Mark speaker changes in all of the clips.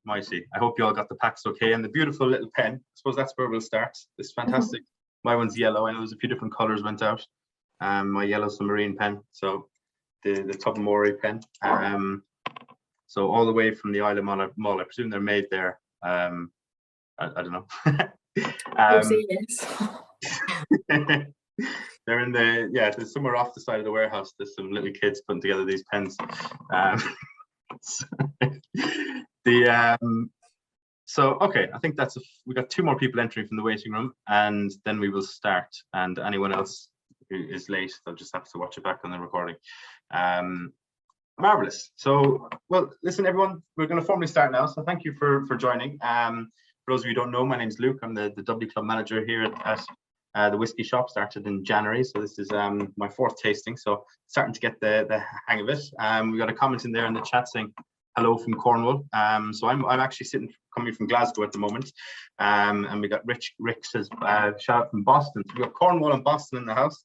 Speaker 1: mighty. I hope you all got the packs okay, and the beautiful little pen. I suppose that's where we'll start. It's fantastic. My one's yellow. I know there's a few different colors went out. My yellow submarine pen. So the Tobermory pen. So all the way from the Isle of Mull. I presume they're made there. I don't know. They're in there's somewhere off the side of the warehouse. There's some little kids putting together these pens. So okay, I think we got 2 more people entering from the waiting room, and then we will start. And anyone else who is late, they'll just have to watch it back on the recording. Marvelous. So, well, listen, everyone, we're going to formally start now. So thank you for joining. For those of you who don't know, my name's Luke. I'm the W Club manager here at the whiskey shop. Started in January, so this is my 4th tasting. So starting to get the hang of it. We got a comment in there in the chat saying hello from Cornwall. So I'm actually coming from Glasgow at the moment. And we got Rick says shout out from Boston. So we got Cornwall and Boston in the house.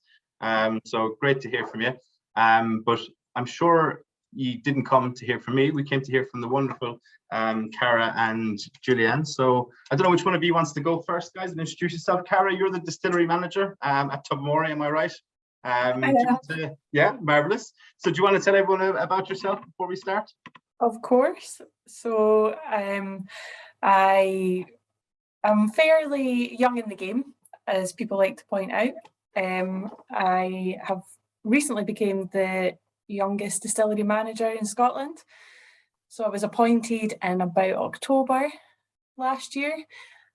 Speaker 1: So great to hear from you. But I'm sure you didn't come to hear from me. We came to hear from the wonderful Cara and Julianne. So I don't know which one of you wants to go first, guys, and introduce yourself. Cara, you're the distillery manager at Tobermory, am I right? Yeah, marvelous. So do you want to tell everyone about yourself before we start?
Speaker 2: Of course. So I am fairly young in the game, as people like to point out. I have recently became the youngest distillery manager in Scotland. So I was appointed in about October last year.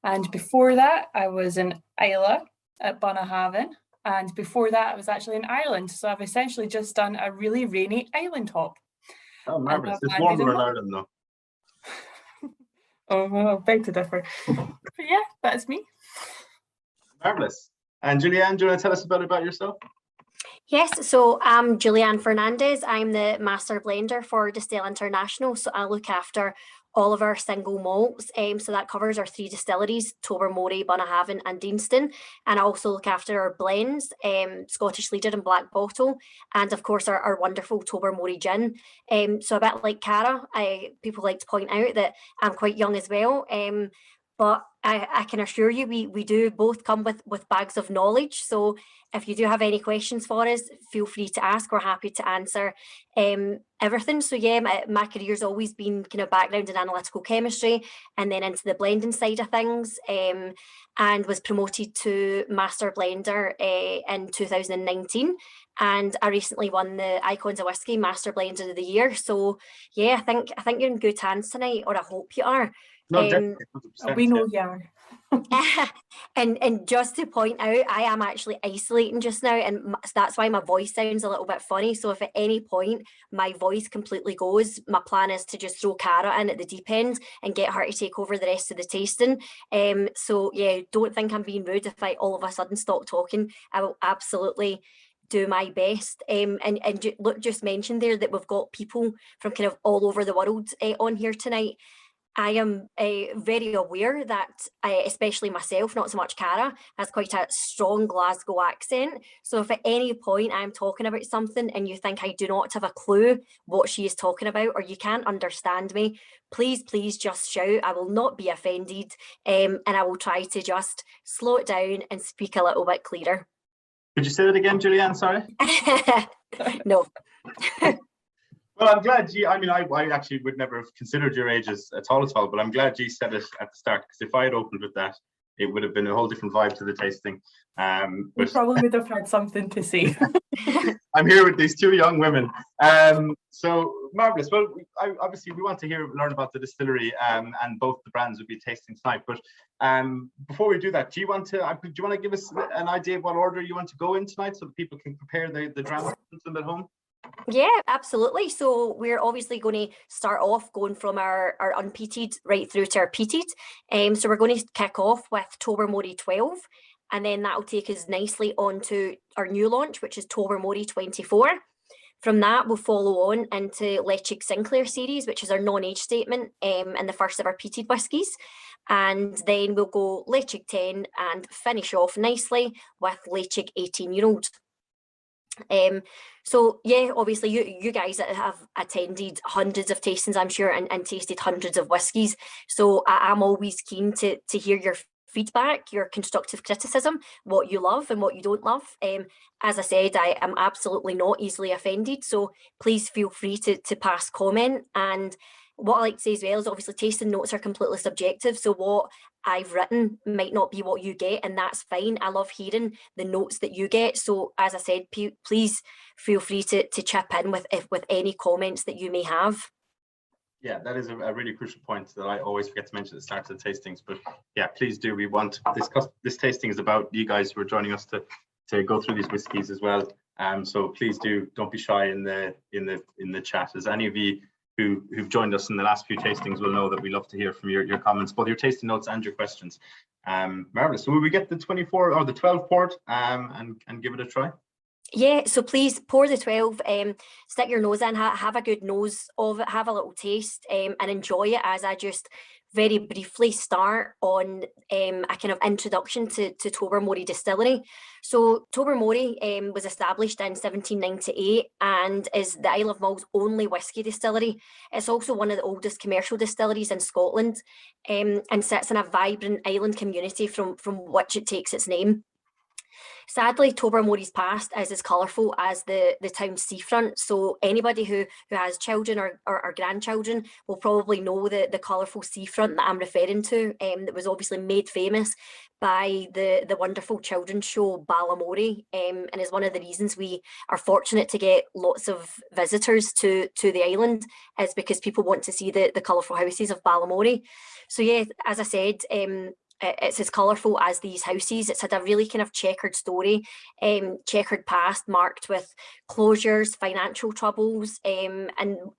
Speaker 2: And before that, I was in Islay at Bunnahabhain. And before that, I was actually in Ireland. So I've essentially just done a really rainy island hop.
Speaker 1: Oh, marvelous. It's warmer in Ireland, though.
Speaker 2: Oh, well, I beg to differ. But yeah, that's me.
Speaker 1: Marvelous. And Julianne, do you want to tell us about yourself?
Speaker 3: Yes, so I'm Julianne Fernandez. I'm the master blender for Distill International. So I look after all of our single malts. So that covers our 3 distilleries, Tobermory, Bunnahabhain and Deanston. And I also look after our blends, Scottish Leader and Black Bottle, and of course our wonderful Tobermory gin. So a bit like Cara, people like to point out that I'm quite young as well. But I can assure you, we do both come with bags of knowledge. So if you do have any questions for us, feel free to ask. We're happy to answer everything. So yeah, my career's always been kind of background in analytical chemistry and then into the blending side of things, and was promoted to Master Blender in 2019. And I recently won the Icons of Whiskey Master Blender of the Year. So yeah, I think you're in good hands tonight, or I hope you are.
Speaker 1: No, definitely,
Speaker 2: we know you are.
Speaker 3: And just to point out, I am actually isolating just now, and that's why my voice sounds a little bit funny. So if at any point my voice completely goes, my plan is to just throw Cara in at the deep end and get her to take over the rest of the tasting. So yeah, don't think I'm being rude if I all of a sudden stop talking. I will absolutely do my best. And look, just mentioned there that we've got people from kind of all over the world on here tonight. I am very aware that, especially myself, not so much Cara, has quite a strong Glasgow accent. So if at any point I'm talking about something and you think I do not have a clue what she is talking about, or you can't understand me, please just shout. I will not be offended, and I will try to just slow it down and speak a little bit clearer.
Speaker 1: Could you say that again, Julianne? Sorry.
Speaker 3: No.
Speaker 1: Well, I'm glad I actually would never have considered your age at all, but I'm glad you said it at the start, because if I had opened with that, it would have been a whole different vibe to the tasting.
Speaker 2: We probably would have had something to say.
Speaker 1: I'm here with these 2 young women. So marvelous. Well, obviously we want to learn about the distillery, and both the brands will be tasting tonight. But before we do that, do you want to give us an idea of what order you want to go in tonight, so that people can prepare the drams at home?
Speaker 3: Yeah, absolutely. So we're obviously going to start off going from our unpeated right through to our peated. So we're going to kick off with Tobermory 12, and then that'll take us nicely on to our new launch, which is Tobermory 24. From that, we'll follow on into Ledaig Sinclair series, which is our non-age statement, and the first of our peated whiskies. And then we'll go Ledaig 10 and finish off nicely with Ledaig 18-year-old. So yeah, obviously you guys that have attended hundreds of tastings, I'm sure, and tasted hundreds of whiskies. So I'm always keen to hear your feedback, your constructive criticism, what you love and what you don't love. As I said, I am absolutely not easily offended. So please feel free to pass comment. And what I like to say as well is obviously tasting notes are completely subjective. So what I've written might not be what you get, and that's fine. I love hearing the notes that you get. So as I said, please feel free to chip in with any comments that you may have.
Speaker 1: Yeah, that is a really crucial point that I always forget to mention at the start of the tastings. But yeah, please do. We want this tasting is about you guys who are joining us to go through these whiskies as well. So please don't be shy in the chat. As any of you who've joined us in the last few tastings will know that we love to hear from your comments, both your tasting notes and your questions. Marvelous. So will we get the 24 or the 12 port and give it a try?
Speaker 3: Yeah, so please pour the 12, stick your nose in, have a good nose of it, have a little taste, and enjoy it as I just very briefly start on a kind of introduction to Tobermory Distillery. So Tobermory was established in 1798 and is the Isle of Mull's only whisky distillery. It's also one of the oldest commercial distilleries in Scotland, and sits in a vibrant island community from which it takes its name. Sadly, Tobermory's past is as colourful as the town's seafront. So anybody who has children or grandchildren will probably know the colourful seafront that I'm referring to, that was obviously made famous by the wonderful children's show Balamory, and is one of the reasons we are fortunate to get lots of visitors to the island, is because people want to see the colourful houses of Balamory. So yeah, as I said, it's as colourful as these houses. It's had a really kind of checkered story, checkered past marked with closures, financial troubles, and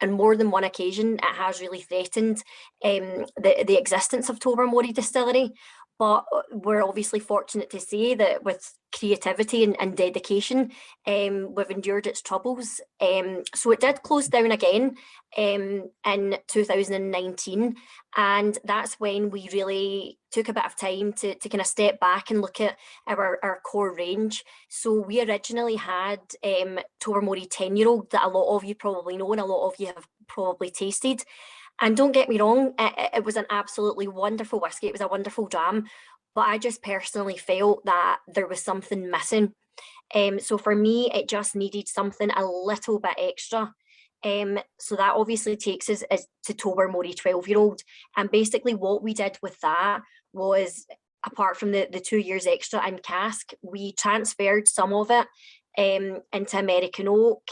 Speaker 3: more than one occasion it has really threatened the existence of Tobermory Distillery. But we're obviously fortunate to say that with creativity and dedication, we've endured its troubles. So it did close down again in 2019. And that's when we really took a bit of time to kind of step back and look at our core range. So we originally had Tobermory 10-year-old that a lot of you probably know and a lot of you have probably tasted. And don't get me wrong, it was an absolutely wonderful whiskey. It was a wonderful dram, but I just personally felt that there was something missing. So for me, it just needed something a little bit extra. So that obviously takes us to Tobermory 12-year-old. And basically what we did with that was, apart from the 2 years extra in cask, we transferred some of it into American oak,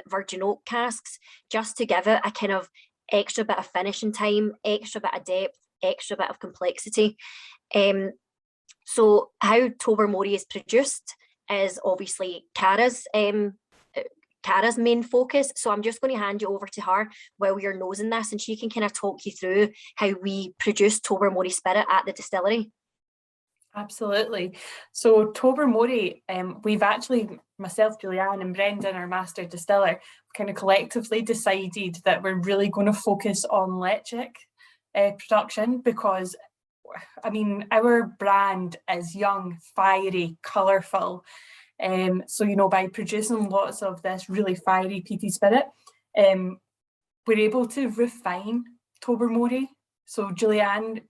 Speaker 3: virgin oak casks, just to give it a kind of extra bit of finishing time, extra bit of depth, extra bit of complexity. So how Tobermory is produced is obviously Cara's main focus. So I'm just going to hand you over to her while you're nosing this, and she can kind of talk you through how we produce Tobermory spirit at the distillery.
Speaker 2: Absolutely. So Tobermory, we've actually, myself, Julianne and Brendan, our master distiller, kind of collectively decided that we're really going to focus on Ledaig production, because, I mean, our brand is young, fiery, colourful. So, you know, by producing lots of this really fiery peaty spirit, we're able to refine Tobermory. So Julianne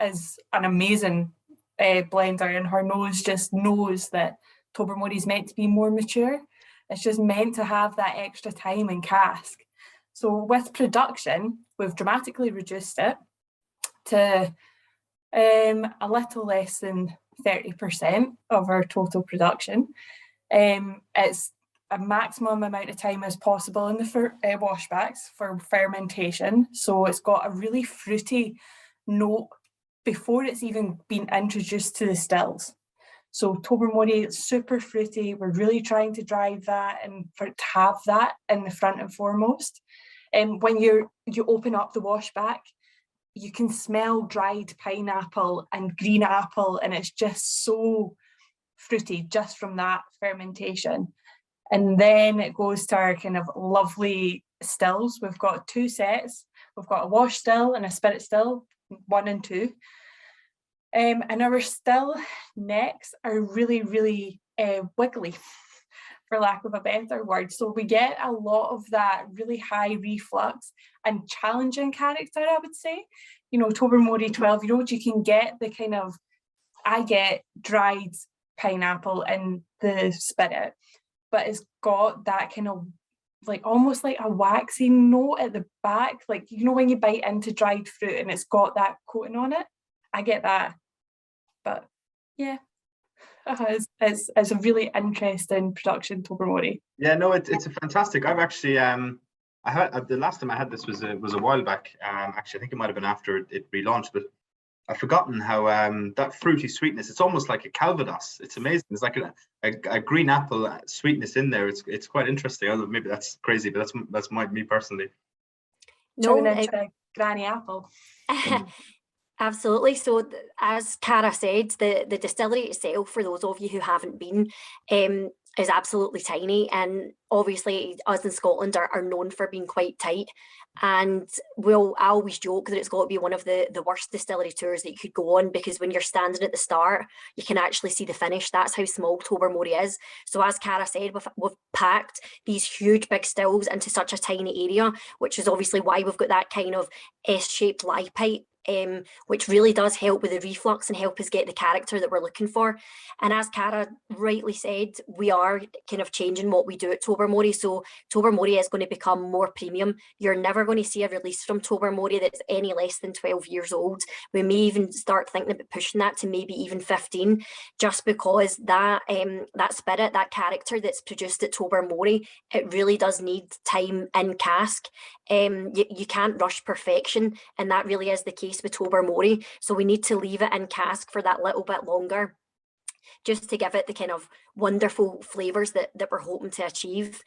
Speaker 2: is an amazing blender, and her nose just knows that Tobermory is meant to be more mature. It's just meant to have that extra time in cask. So with production, we've dramatically reduced it to a little less than 30% of our total production. It's a maximum amount of time as possible in the washbacks for fermentation. So it's got a really fruity note before it's even been introduced to the stills. So Tobermory, it's super fruity. We're really trying to drive that and for it to have that in the front and foremost. When you open up the washback, you can smell dried pineapple and green apple, and it's just so fruity just from that fermentation. And then it goes to our kind of lovely stills. We've got two sets. We've got a wash still and a spirit still, 1 and 2. And our still necks are really, really wiggly, for lack of a better word. So we get a lot of that really high reflux and challenging character, I would say. You know, Tobermory 12-year-old, you can get the kind of, I get dried pineapple in the spirit, but it's got that kind of like almost like a waxy note at the back, like, you know, when you bite into dried fruit and it's got that coating on it. I get that, but yeah, it's a really interesting production, Tobermory.
Speaker 1: Yeah, no, it's a fantastic. I've actually I had the last time I had this was a while back. Actually, I think it might have been after it relaunched, but I've forgotten how that fruity sweetness. It's almost like a Calvados. It's amazing. There's like a green apple sweetness in there. It's quite interesting. Although maybe that's crazy, but that's me personally.
Speaker 2: No, into granny apple.
Speaker 3: Absolutely. So as Cara said, the distillery itself, for those of you who haven't been, is absolutely tiny. And obviously us in Scotland are known for being quite tight. And I always joke that it's got to be one of the worst distillery tours that you could go on, because when you're standing at the start, you can actually see the finish. That's how small Tobermory is. So as Cara said, we've packed these huge big stills into such a tiny area, which is obviously why we've got that kind of S-shaped lye pipe, which really does help with the reflux and help us get the character that we're looking for. And as Cara rightly said, we are kind of changing what we do at Tobermory. So Tobermory is going to become more premium. You're never going to see a release from Tobermory that's any less than 12 years old. We may even start thinking about pushing that to maybe even 15, just because that spirit, that character that's produced at Tobermory, it really does need time in cask. You can't rush perfection, and that really is the case with Tobermory. So we need to leave it in cask for that little bit longer, just to give it the kind of wonderful flavours that we're hoping to achieve.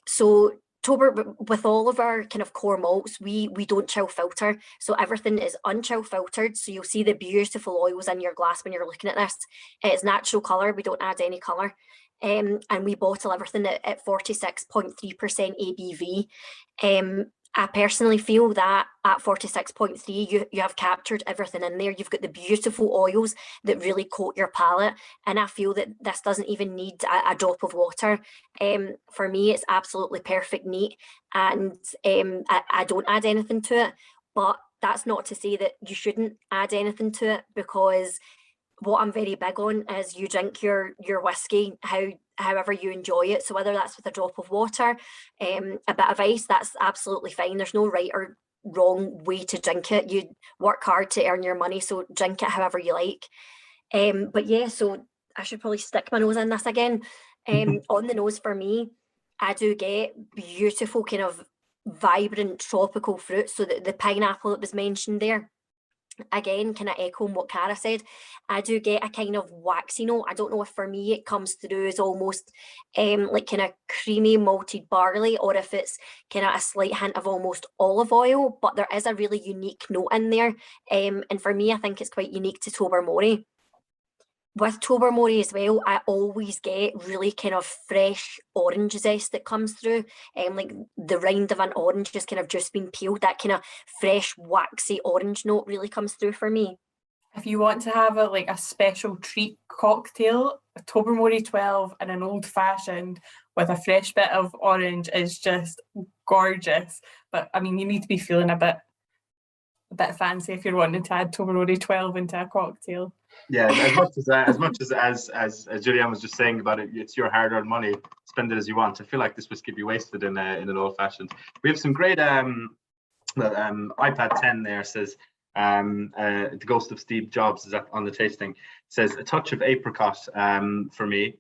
Speaker 3: So with all of our kind of core malts, we don't chill filter. So everything is unchill filtered. So you'll see the beautiful oils in your glass when you're looking at this. It's natural colour. We don't add any colour. And we bottle everything at 46.3% ABV. I personally feel that at 46.3, you have captured everything in there. You've got the beautiful oils that really coat your palate. And I feel that this doesn't even need a drop of water. For me, it's absolutely perfect neat. And I don't add anything to it. But that's not to say that you shouldn't add anything to it, because what I'm very big on is you drink your whiskey however you enjoy it. So whether that's with a drop of water, a bit of ice, that's absolutely fine. There's no right or wrong way to drink it. You work hard to earn your money, so drink it however you like. But yeah, so I should probably stick my nose in this again. On the nose for me, I do get beautiful kind of vibrant tropical fruit. So the pineapple that was mentioned there, again, kind of echoing what Cara said, I do get a kind of waxy note. I don't know if for me it comes through as almost like kind of creamy malted barley, or if it's kind of a slight hint of almost olive oil, but there is a really unique note in there. And for me, I think it's quite unique to Tobermory. With Tobermory as well, I always get really kind of fresh orange zest that comes through. Like the rind of an orange has kind of just been peeled. That kind of fresh, waxy orange note really comes through for me.
Speaker 2: If you want to have a special treat cocktail, a Tobermory 12 and an old fashioned with a fresh bit of orange is just gorgeous. But I mean, you need to be feeling a bit fancy if you're wanting to add Tobermory 12 into a cocktail.
Speaker 1: Yeah, as much as Julianne was just saying about it, it's your hard-earned money. Spend it as you want. I feel like this whiskey could be wasted in an old-fashioned. We have some great iPad 10 there says the ghost of Steve Jobs is on the tasting. It says a touch of apricot for me.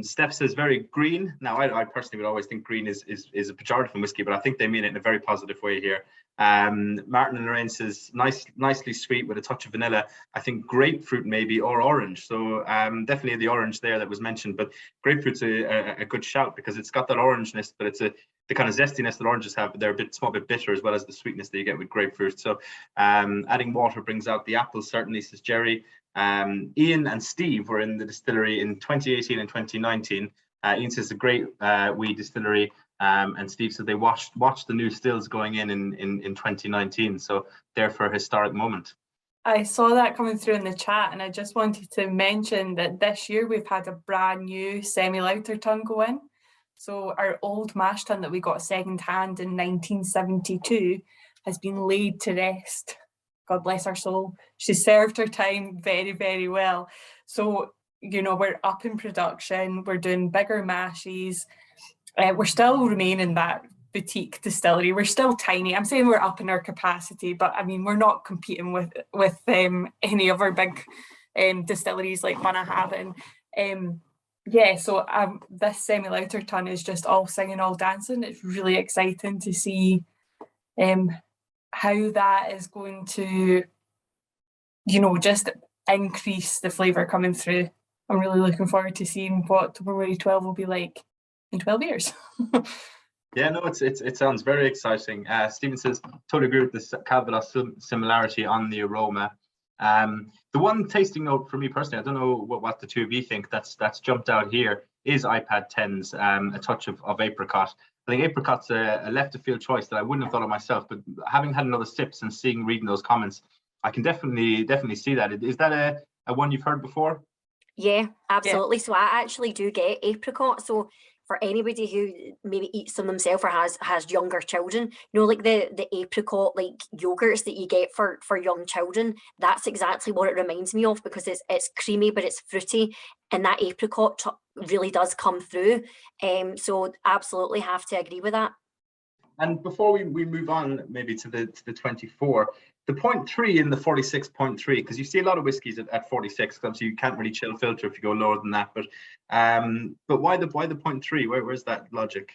Speaker 1: Steph says very green. Now I personally would always think green is a pejorative in whiskey, but I think they mean it in a very positive way here. Martin and Lorraine says nicely sweet with a touch of vanilla. I think grapefruit maybe, or orange. So definitely the orange there that was mentioned, but grapefruit's a good shout because it's got that orangeness, but it's the kind of zestiness that oranges have. They're a small bit bitter, as well as the sweetness that you get with grapefruit. So adding water brings out the apples, certainly, says Jerry. Ian and Steve were in the distillery in 2018 and 2019. Ian says a great wee distillery, and Steve said they watched the new stills going in 2019. So therefore, a historic moment.
Speaker 2: I saw that coming through in the chat, and I just wanted to mention that this year we've had a brand new semi-lauter tun go in. So our old mash tun that we got second hand in 1972 has been laid to rest. God bless her soul. She served her time very, very well. So, you know, we're up in production, we're doing bigger mashes. We're still remaining that boutique distillery. We're still tiny. I'm saying we're up in our capacity, but I mean, we're not competing with any of our big distilleries like Bunnahabhain. Yeah, so this semi-lauter tun is just all singing, all dancing. It's really exciting to see how that is going to, you know, just increase the flavour coming through. I'm really looking forward to seeing what Tobermory 12 will be like in 12 years.
Speaker 1: Yeah, no, it sounds very exciting. Stephen says, totally agree with this Calvados similarity on the aroma. The one tasting note for me personally, I don't know what the two of you think that's jumped out here, is iPad 10's a touch of apricot. I think apricot's a left of field choice that I wouldn't have thought of myself, but having had another sips and reading those comments, I can definitely see that. Is that a one you've heard before?
Speaker 3: Yeah, absolutely. Yeah. So I actually do get apricot. So for anybody who maybe eats them themselves or has younger children, you know, like the apricot like yogurts that you get for young children, that's exactly what it reminds me of, because it's creamy but it's fruity, and that apricot really does come through. So absolutely have to agree with that.
Speaker 1: And before we move on maybe to the 24, the 0.3 in the 46.3, because you see a lot of whiskies at 46, because you can't really chill filter if you go lower than that. But why the 0.3? Where's that logic?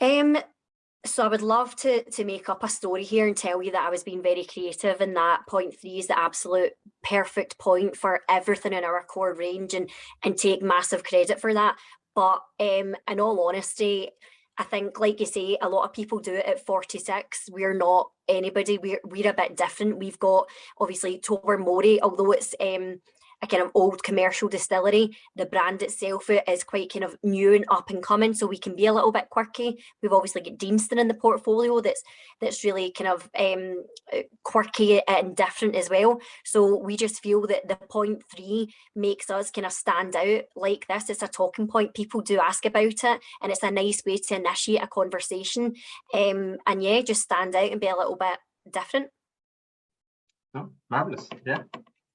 Speaker 3: So I would love to make up a story here and tell you that I was being very creative, and that 0.3 is the absolute perfect point for everything in our core range, and take massive credit for that. But in all honesty, I think, like you say, a lot of people do it at 46. We're not anybody. We're a bit different. We've got obviously Tobermory, although it's a kind of old commercial distillery, the brand itself is quite kind of new and up and coming, so we can be a little bit quirky. We've obviously got Deanston in the portfolio that's really kind of quirky and different as well. So we just feel that the 0.3 makes us kind of stand out like this. It's a talking point. People do ask about it, and it's a nice way to initiate a conversation. And yeah, just stand out and be a little bit different.
Speaker 1: Oh, marvelous. Yeah.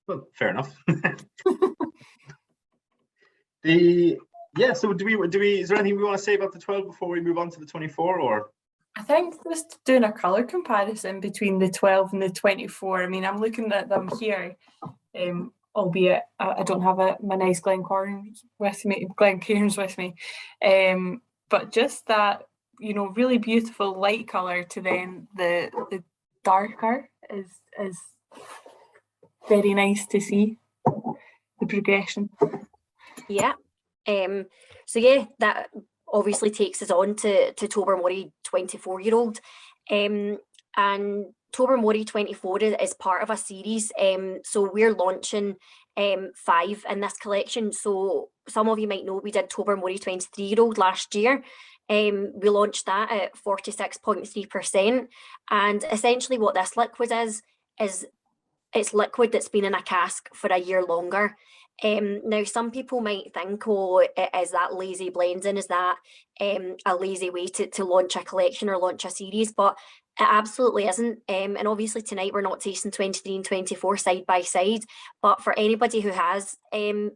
Speaker 1: Well, fair enough. So do we is there anything we want to say about the 12 before we move on to the 24, or?
Speaker 2: I think just doing a colour comparison between the 12 and the 24. I mean, I'm looking at them here, albeit I don't have my nice Glencairns with me. But just that, you know, really beautiful light colour to then the darker is very nice to see the progression. Yeah. So yeah, that obviously takes us on to Tobermory 24-year-old. And Tobermory 24 is part of a series. So we're launching 5 in this collection. So some of you might know we did Tobermory 23-year-old last year. We launched that at 46.3%. And essentially what this liquid is it's liquid that's been in a cask for a year longer. Now, some people might think, oh, is that lazy blending? Is that a lazy way to launch a collection or launch a series? But it absolutely isn't. And obviously tonight we're not tasting 23 and 24 side by side. But for anybody who has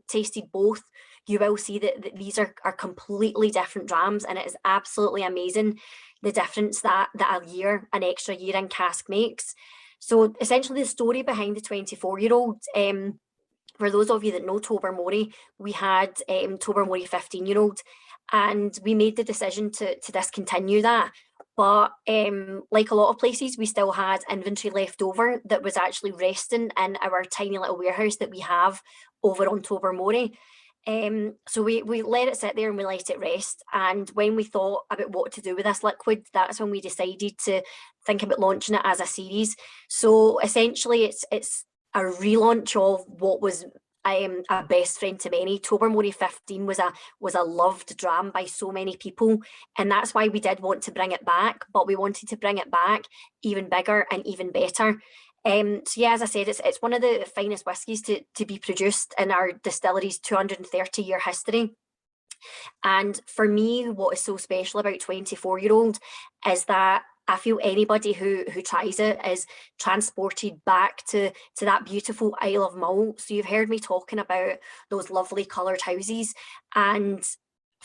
Speaker 2: tasted both, you will see that these are completely different drams, and it is absolutely amazing the difference that an extra year in cask makes. So essentially the story behind the 24-year-old, for those of you that know Tobermory, we had Tobermory 15-year-old, and we made the decision to discontinue that. But like a lot of places, we still had inventory left over that was actually resting in our tiny little warehouse that we have over on Tobermory. So we let it sit there and we let it rest. And when we thought about what to do with this liquid, that's when we decided to think about launching it as a series. So essentially it's a relaunch of what was a best friend to many. Tobermory 15 was a loved dram by so many people, and that's why we did want to bring it back, but we wanted to bring it back even bigger and even better.
Speaker 3: So yeah, as I said, it's one of the finest whiskies to be produced in our distillery's 230-year history. And for me, what is so special about 24-year-old is that I feel anybody who tries it is transported back to that beautiful Isle of Mull. So you've heard me talking about those lovely coloured houses, and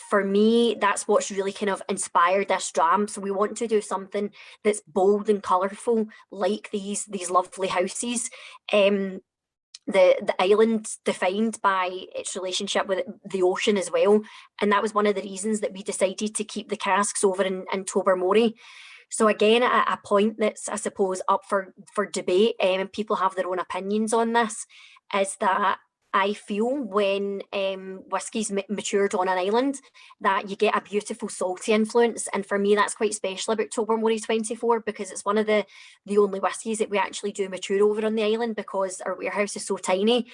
Speaker 3: for me, that's what's really kind of inspired this dram. So we want to do something that's bold and colourful, like these lovely houses. The island defined by its relationship with the ocean as well. And that was one of the reasons that we decided to keep the casks over in Tobermory. So again, a point that's, I suppose, up for debate, and people have their own opinions on this, is that I feel when whiskies matured on an island, that you get a beautiful salty influence. And for me, that's quite special about Tobermory 24, because it's one of the only whiskies that we actually do mature over on the island, because our warehouse is so tiny.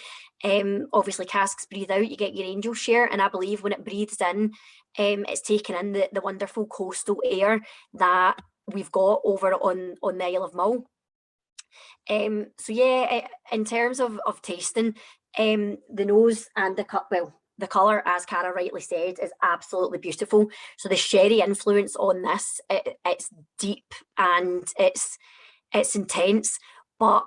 Speaker 3: Obviously, casks breathe out, you get your angel share, and I believe when it breathes in, it's taking in the wonderful coastal air that we've got over on the Isle of Mull. So yeah, in terms of tasting, the nose and the colour, as Cara rightly said, is absolutely beautiful. So the sherry influence on this, it's deep and it's intense, but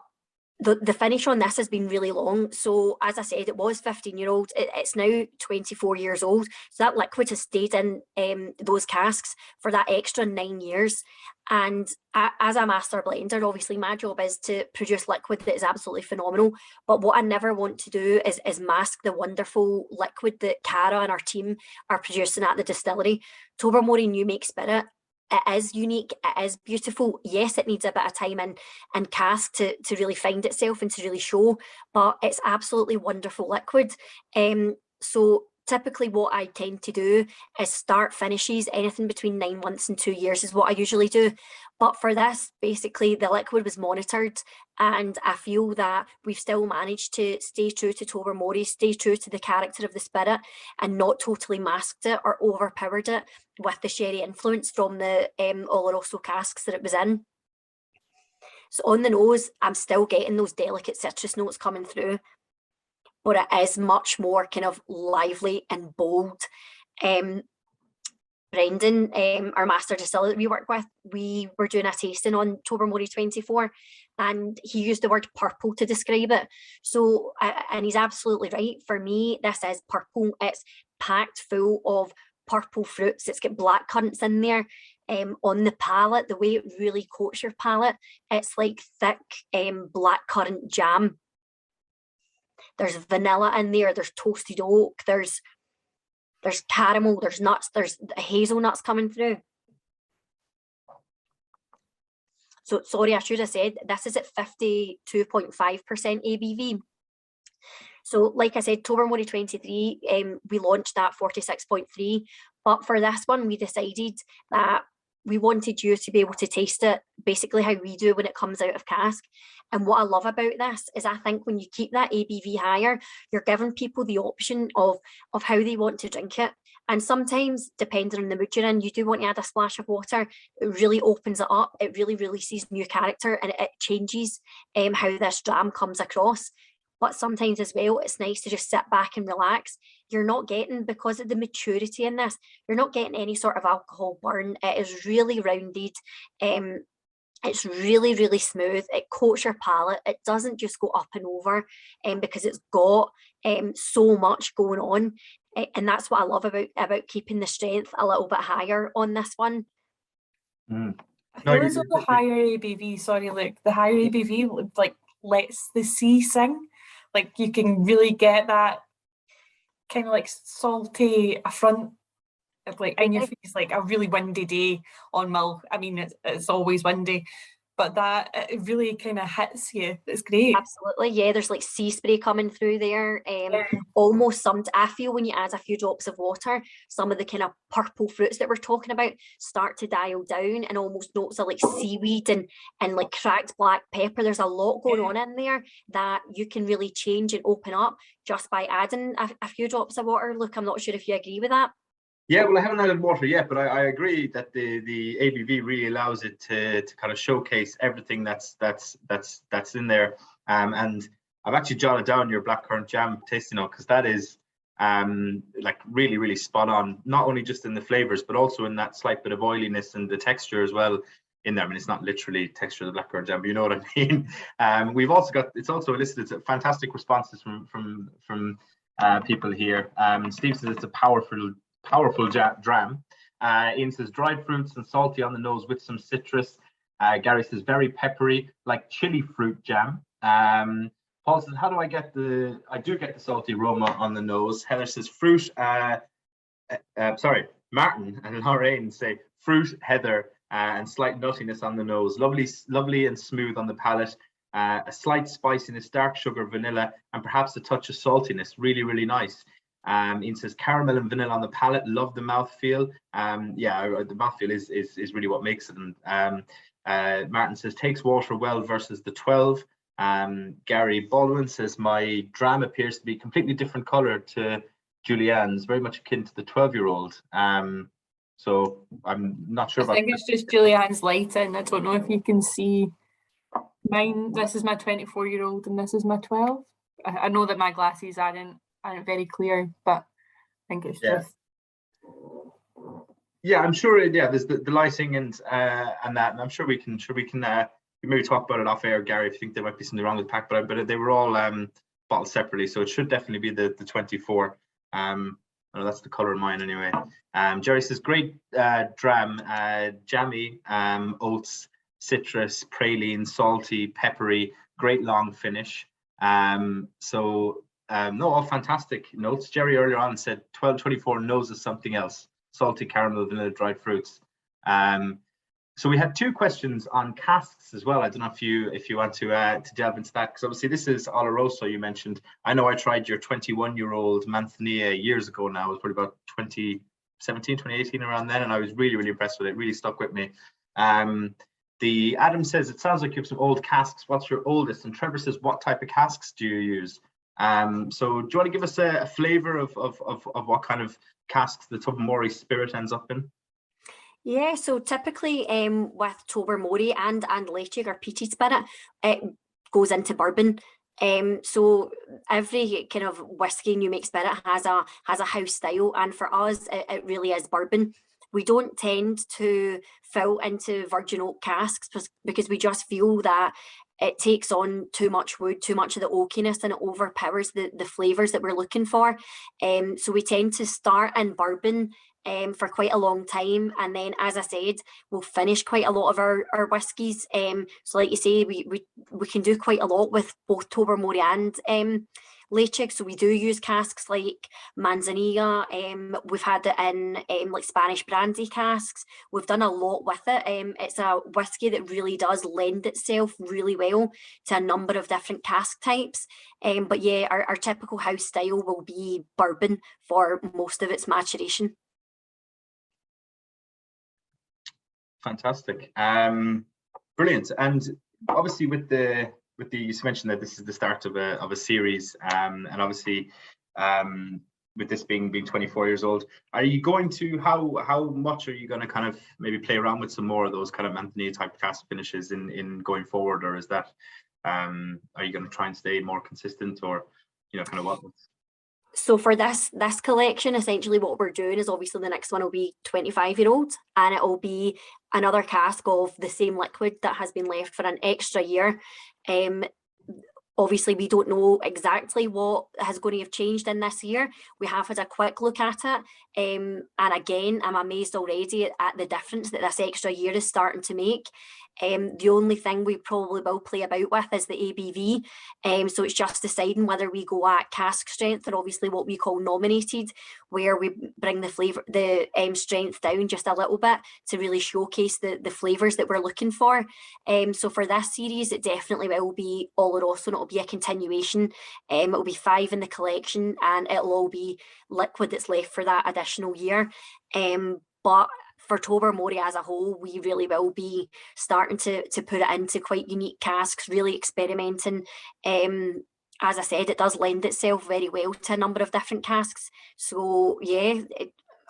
Speaker 3: the finish on this has been really long. So as I said, it was 15-year-old, it's now 24 years old. So that liquid has stayed in those casks for that extra 9 years. And as a master blender, obviously my job is to produce liquid that is absolutely phenomenal. But what I never want to do is mask the wonderful liquid that Cara and our team are producing at the distillery. Tobermory New Make Spirit, it is unique, it is beautiful. Yes, it needs a bit of time in cask to really find itself and to really show, but it's absolutely wonderful liquid. So typically what I tend to do is start finishes, anything between 9 months and 2 years is what I usually do. But for this, basically the liquid was monitored, and I feel that we've still managed to stay true to Tobermory, stay true to the character of the spirit, and not totally masked it or overpowered it with the sherry influence from the Oloroso casks that it was in. So on the nose, I'm still getting those delicate citrus notes coming through, but it is much more kind of lively and bold. Brendan, our master distiller that we work with, we were doing a tasting on Tobermory 24, and he used the word purple to describe it. So, and he's absolutely right. For me, this is purple. It's packed full of purple fruits. It's got black currants in there. On the palate, the way it really coats your palate, it's like thick black currant jam. There's vanilla in there, there's toasted oak, there's caramel, there's nuts, there's hazelnuts coming through. So sorry, I should have said this is at 52.5% ABV. So like I said, Tobermory 23, we launched that 46.3, but for this one we decided that we wanted you to be able to taste it basically how we do when it comes out of cask. And what I love about this is I think when you keep that ABV higher, you're giving people the option of how they want to drink it. And sometimes, depending on the mood you're in, you do want to add a splash of water. It really opens it up. It really releases new character, and it changes how this dram comes across. But sometimes as well, it's nice to just sit back and relax. You're not getting, because of the maturity in this, you're not getting any sort of alcohol burn. It is really rounded. It's really, really smooth. It coats your palate. It doesn't just go up and over because it's got so much going on. And that's what I love about keeping the strength a little bit higher on this one.
Speaker 1: Mm.
Speaker 2: I feel the higher ABV, sorry, Luke, the higher ABV like lets the sea sing. Like you can really get that kind of like salty affront of like in your face, like a really windy day on Mull. I mean, it's always windy, but that it really kind of hits you. It's great.
Speaker 3: Absolutely, yeah. There's like sea spray coming through there. Almost I feel when you add a few drops of water, some of the kind of purple fruits that we're talking about start to dial down, and almost notes of like seaweed and like cracked black pepper. There's a lot going on in there that you can really change and open up just by adding a few drops of water. Look, I'm not sure if you agree with that.
Speaker 1: Yeah, well, I haven't added water yet, but I agree that the ABV really allows it to kind of showcase everything that's in there. And I've actually jotted down your blackcurrant jam tasting note, because that is like really spot on, not only just in the flavors, but also in that slight bit of oiliness and the texture as well in there. I mean, it's not literally texture of the blackcurrant jam, but you know what I mean. We've also got, it's also elicited fantastic responses from people here. Steve says it's a powerful dram. Ian says dried fruits and salty on the nose with some citrus. Gary says very peppery, like chili fruit jam. Paul says, how do I get I do get the salty aroma on the nose. Heather says fruit, Martin and Lorraine say fruit, Heather, and slight nuttiness on the nose. Lovely and smooth on the palate. A slight spiciness, dark sugar, vanilla, and perhaps a touch of saltiness. Really nice. Ian says caramel and vanilla on the palate. Love the mouthfeel. The mouthfeel is really what makes it. And Martin says takes water well versus the 12. Gary Baldwin says my dram appears to be completely different color to Julianne's, very much akin to the 12-year-old. So I'm not sure about.
Speaker 2: I think it's just Julianne's lighting. I don't know if you can see mine. This is my 24-year-old and this is my 12. I know that my glasses aren't very clear, but I think it's just. Yeah, I'm sure. Yeah, there's the lighting and that, and I'm sure we can maybe talk about it off air, Gary, if you think there might be something wrong with the pack, but they were all bottled separately, so it should definitely be the 24. Oh, that's the color of mine anyway. Jerry says great dram, jammy, oats, citrus, praline, salty, peppery, great long finish. No, all fantastic notes. Jerry earlier on said 1224 nose is something else. Salty caramel, vanilla, dried fruits. So we had two questions on casks as well. I don't know if you want to delve into that, because obviously this is Oloroso you mentioned. I know I tried your 21-year-old Manzanilla years ago now. It was probably about 2017, 2018 around then, and I was really impressed with it. It really stuck with me. The Adam says it sounds like you have some old casks. What's your oldest? And Trevor says, what type of casks do you use? So do you want to give us a flavour of what kind of casks the Tobermory spirit ends up in?
Speaker 3: Yeah, so typically with Tobermory and Ledaig or peated spirit, it goes into bourbon. So every kind of whiskey new make spirit has a house style, and for us it really is bourbon. We don't tend to fill into virgin oak casks because we just feel that it takes on too much wood, too much of the oakiness, and it overpowers the flavours that we're looking for. So we tend to start in bourbon for quite a long time, and then, as I said, we'll finish quite a lot of our whiskies. So like you say, we can do quite a lot with both Tobermory and Ledaig. So we do use casks like Manzanilla. We've had it in like Spanish brandy casks. We've done a lot with it. It's a whiskey that really does lend itself really well to a number of different cask types. But yeah, our typical house style will be bourbon for most of its maturation.
Speaker 1: Fantastic. Brilliant. And obviously with the you mentioned that this is the start of a series, and obviously with this being 24 years old, are you going to how much are you going to kind of maybe play around with some more of those kind of Manzanilla type cask finishes in going forward, or is that are you going to try and stay more consistent, or kind of what?
Speaker 3: So for this collection, essentially what we're doing is, obviously the next one will be 25-year-old, and it will be another cask of the same liquid that has been left for an extra year. Obviously, we don't know exactly what is going to have changed in this year. We have had a quick look at it. And again, I'm amazed already at the difference that this extra year is starting to make. The only thing we probably will play about with is the ABV. So it's just deciding whether we go at cask strength, or obviously what we call nominated, where we bring the flavour, the strength down just a little bit to really showcase the flavours that we're looking for. So for this series, it definitely will be Oloroso, and it'll be a continuation. It'll be 5 in the collection, and it'll all be liquid that's left for that additional year. But for Tobermory as a whole, we really will be starting to put it into quite unique casks, really experimenting. As I said, it does lend itself very well to a number of different casks. So yeah,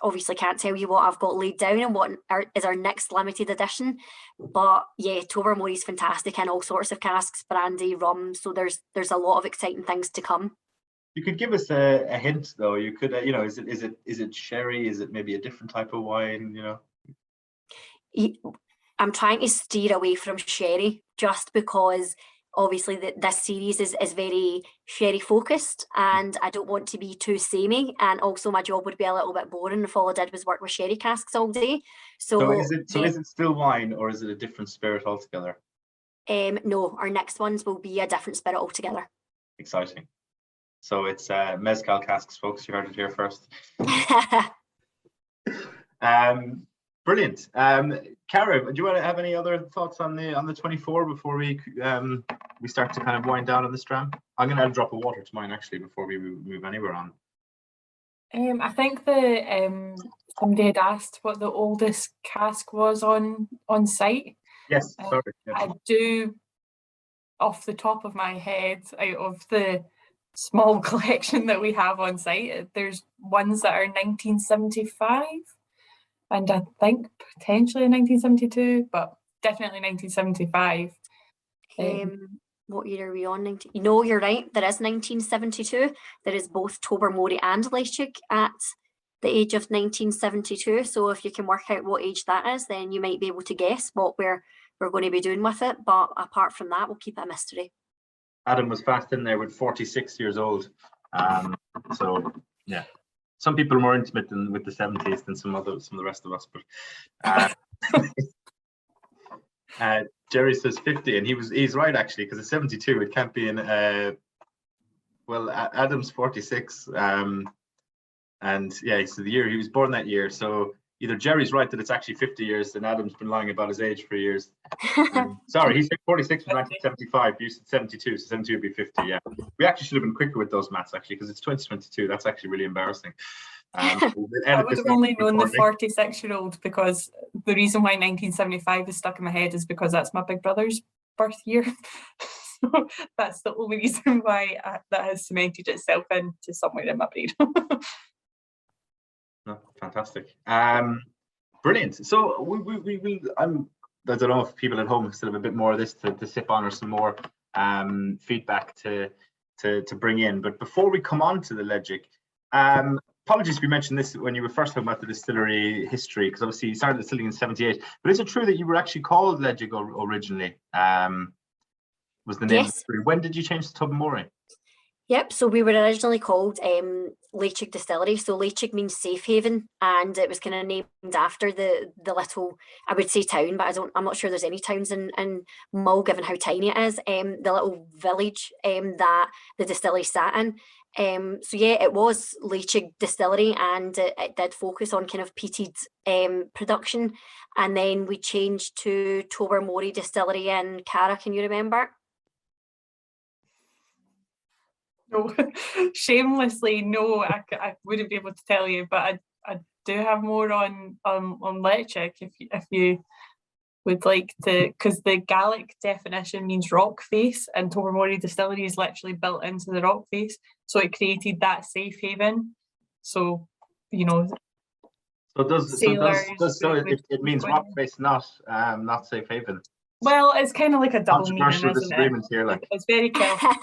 Speaker 3: obviously can't tell you what I've got laid down and what is our next limited edition. But yeah, Tobermory is fantastic in all sorts of casks, brandy, rum. So there's a lot of exciting things to come.
Speaker 1: You could give us a hint, though. You could, is it sherry? Is it maybe a different type of wine?
Speaker 3: I'm trying to steer away from sherry just because obviously this series is very sherry focused, and I don't want to be too samey, and also my job would be a little bit boring if all I did was work with sherry casks all day. So
Speaker 1: is it still wine, or is it a different spirit altogether?
Speaker 3: No, our next ones will be a different spirit altogether.
Speaker 1: Exciting. So it's mezcal casks, folks. You heard it here first. Brilliant. Cara, do you want to have any other thoughts on the 24 before we start to kind of wind down on this dram? I'm going to add a drop of water to mine actually before we move anywhere on.
Speaker 2: I think somebody had asked what the oldest cask was on site.
Speaker 1: Yes, sorry. Yes.
Speaker 2: I do, off the top of my head, out of the small collection that we have on site, there's ones that are 1975. And I think potentially 1972, but definitely 1975.
Speaker 3: What year are we on? No, you're right. There is 1972. There is both Tobermory and Lychee at the age of 1972. So if you can work out what age that is, then you might be able to guess what we're going to be doing with it. But apart from that, we'll keep it a mystery.
Speaker 1: Adam was fast in there with 46 years old. So yeah. Some people are more intimate with the 70s than some of the rest of us, but Jerry says 50, and he's right actually, because it's 72. It can't be in. Well, Adam's 46, and yeah, so the year he was born that year. So either Jerry's right that it's actually 50 years, and Adam's been lying about his age for years. Sorry, he said 46 was 1975. You said 72, so 72 would be 50. Yeah, we actually should have been quicker with those maths actually, because it's 2022. That's actually really embarrassing.
Speaker 2: I would have only known the 46-year-old, because the reason why 1975 is stuck in my head is because that's my big brother's birth year. So that's the only reason why that has cemented itself into somewhere in my brain.
Speaker 1: No, fantastic. Brilliant. So I don't know if people at home still have a bit more of this to sip on, or some more feedback to bring in. But before we come on to the Ledaig, apologies if you mentioned this when you were first talking about the distillery history, because obviously you started distilling in 78. But is it true that you were actually called Ledaig originally? Was the name?
Speaker 3: Yes.
Speaker 1: When did you change to Tobermory?
Speaker 3: Yep, so we were originally called Lychee Distillery. So Lychee means safe haven, and it was kind of named after the little, I would say town, but I'm not sure there's any towns in Mull, given how tiny it is. The little village that the distillery sat in. So yeah, it was Lychee Distillery, and it did focus on kind of peated production. And then we changed to Tobermory Distillery in Cara. Can you remember?
Speaker 2: No, shamelessly, no, I wouldn't be able to tell you, but I do have more on Lychee if you would like to, because the Gaelic definition means rock face, and Tobermory Distillery is literally built into the rock face, so it created that safe haven. So
Speaker 1: So it means rock face, not safe haven.
Speaker 2: Well, it's kind of like a double meaning, isn't
Speaker 1: disagreement here, like.
Speaker 2: It's very Celtic.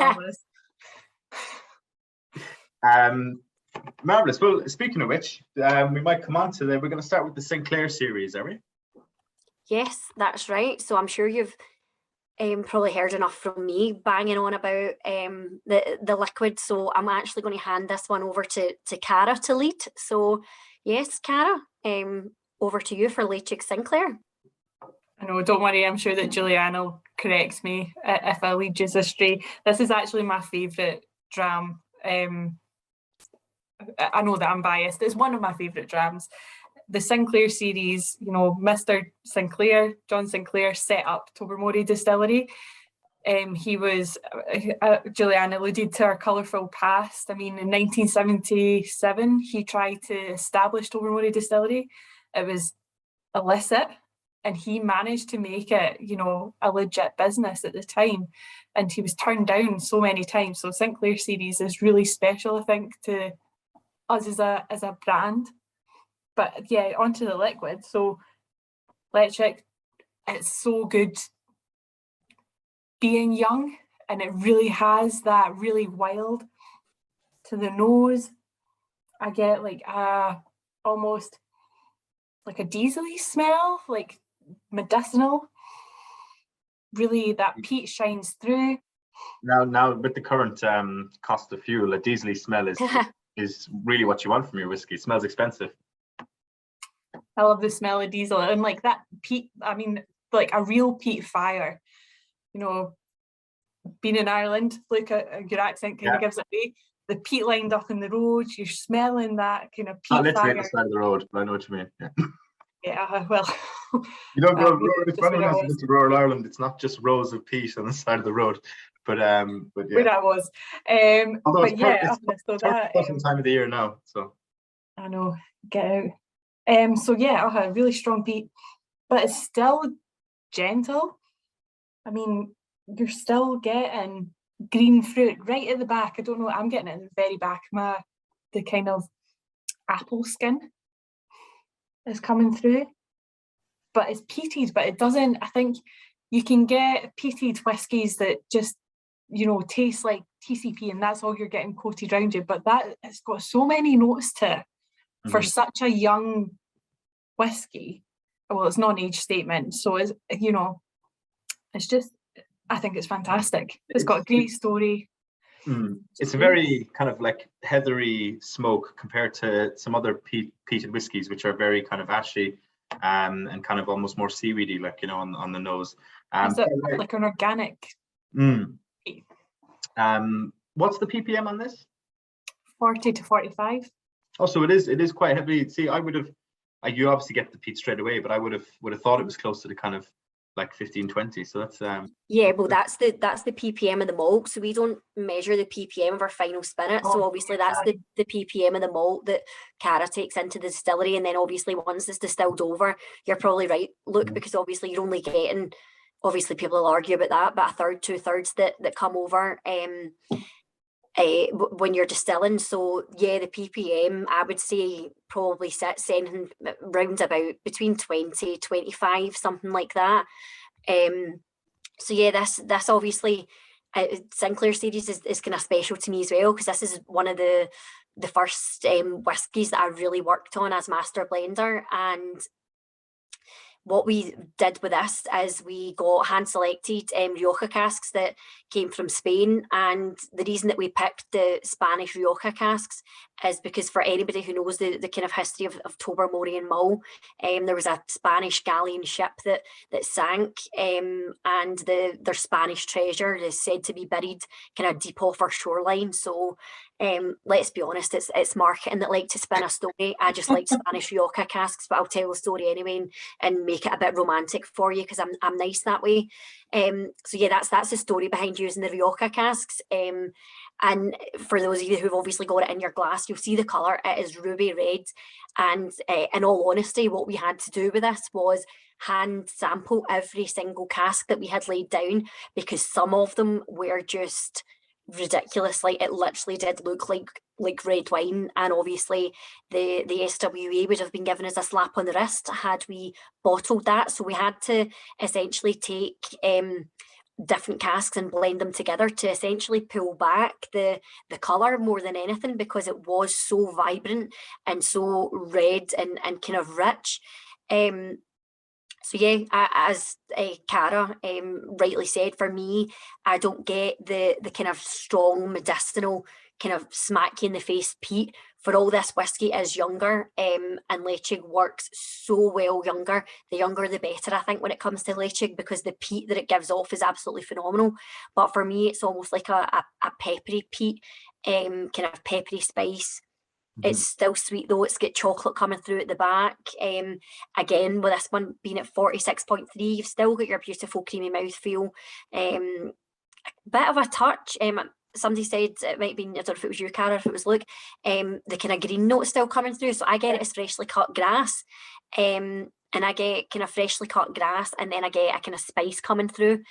Speaker 1: Marvelous. Well, speaking of which, we might come on to we're going to start with the Sinclair series, are we?
Speaker 3: Yes, that's right. So I'm sure you've probably heard enough from me banging on about the liquid. So I'm actually going to hand this one over to Cara to lead. So yes, Cara, over to you for Ledaig Sinclair.
Speaker 2: I know, don't worry, I'm sure that Julianne will correct me if I lead you astray. This is actually my favourite dram. I know that I'm biased. It's one of my favourite drams. The Sinclair series, Mr. Sinclair, John Sinclair, set up Tobermory Distillery. He was, Julianne alluded to our colourful past. I mean, in 1977, he tried to establish Tobermory Distillery. It was illicit, and he managed to make it, a legit business at the time. And he was turned down so many times. So Sinclair series is really special, I think, to us as a brand. But yeah, onto the liquid. So Ledaig, it's so good being young, and it really has that really wild to the nose. I get like almost like a diesel-y smell, like medicinal. Really, that peat shines through.
Speaker 1: Now with the current cost of fuel, a diesel smell is really what you want from your whiskey. It smells expensive.
Speaker 2: I love the smell of diesel, and like that peat. I mean, like a real peat fire. You know, being in Ireland, look at your accent kind of gives it away. The peat lined up in the road, you're smelling that kind of peat
Speaker 1: Not literally
Speaker 2: fire.
Speaker 1: at the side of the road, but I know what you mean.
Speaker 2: Yeah, well,
Speaker 1: you don't go.
Speaker 2: just
Speaker 1: When
Speaker 2: where I
Speaker 1: else
Speaker 2: was.
Speaker 1: to rural Ireland, it's not just rows of peat on the side of the road, but yeah.
Speaker 2: Where I was.
Speaker 1: Although
Speaker 2: But
Speaker 1: it's
Speaker 2: yeah,
Speaker 1: so
Speaker 2: so that
Speaker 1: time of the year now, so.
Speaker 2: I know, get out. So yeah, really strong peat, but it's still gentle. I mean, you're still getting green fruit right at the back. I don't know, I'm getting it in the very back. The kind of apple skin is coming through, but it's peated, but it doesn't. I think you can get peated whiskies that just, you know, taste like TCP, and that's all you're getting coated around you. But that it's got so many notes to it for such a young whiskey. Well, it's not an age statement, so it's, you know, it's just, I think it's fantastic. It's got a great story.
Speaker 1: It's a very kind of like heathery smoke compared to some other peated whiskies, which are very kind of ashy and kind of almost more seaweedy, like, you know, on the nose.
Speaker 2: It's like an organic.
Speaker 1: What's the ppm on this?
Speaker 2: 40 to 45.
Speaker 1: Oh, so it is quite heavy. See, I would have, you obviously get the peat straight away, but I would have thought it was close to the kind of like 15, 20. So that's
Speaker 3: yeah, well, that's the ppm of the malt. So we don't measure the ppm of our final spirit. So obviously that's the ppm of the malt that Cara takes into the distillery, and then obviously once it's distilled over, you're probably right, Luke, because obviously you're only getting, obviously people will argue about that, but a third, 2/3 that come over when you're distilling. So yeah, the ppm I would say probably sits anything round about between 20, 25, something like that. So yeah, this obviously Sinclair series is kind of special to me as well, because this is one of the first whiskies that I really worked on as master blender. And what we did with this is we got hand-selected Rioja casks that came from Spain, and the reason that we picked the Spanish Rioja casks is because, for anybody who knows the kind of history of Tobermory and Mull, there was a Spanish galleon ship that sank, and their Spanish treasure is said to be buried kind of deep off our shoreline. So let's be honest, it's marketing that like to spin a story. I just like Spanish Rioja casks, but I'll tell the story anyway and make it a bit romantic for you, because I'm nice that way. So yeah, that's the story behind using the Rioja casks. And for those of you who've obviously got it in your glass, you'll see the colour. It is ruby red. And in all honesty, what we had to do with this was hand sample every single cask that we had laid down, because some of them were just ridiculous. Like, it literally did look like red wine, and obviously the SWA would have been given us a slap on the wrist had we bottled that. So we had to essentially take different casks and blend them together to essentially pull back the colour more than anything, because it was so vibrant and so red and kind of rich. So yeah, as Cara rightly said, for me, I don't get the kind of strong medicinal kind of smack you in the face peat. For all this whiskey is younger, and Ledaig works so well younger. The younger the better, I think, when it comes to Ledaig, because the peat that it gives off is absolutely phenomenal. But for me, it's almost like a peppery peat, kind of peppery spice. It's still sweet though. It's got chocolate coming through at the back. Again, with this one being at 46.3, you've still got your beautiful creamy mouthfeel. Bit of a touch. Somebody said it might be, I don't know if it was you, Cara, if it was Luke, the kind of green note still coming through. So I get it as freshly cut grass. and I get kind of freshly cut grass, and then I get a kind of spice coming through.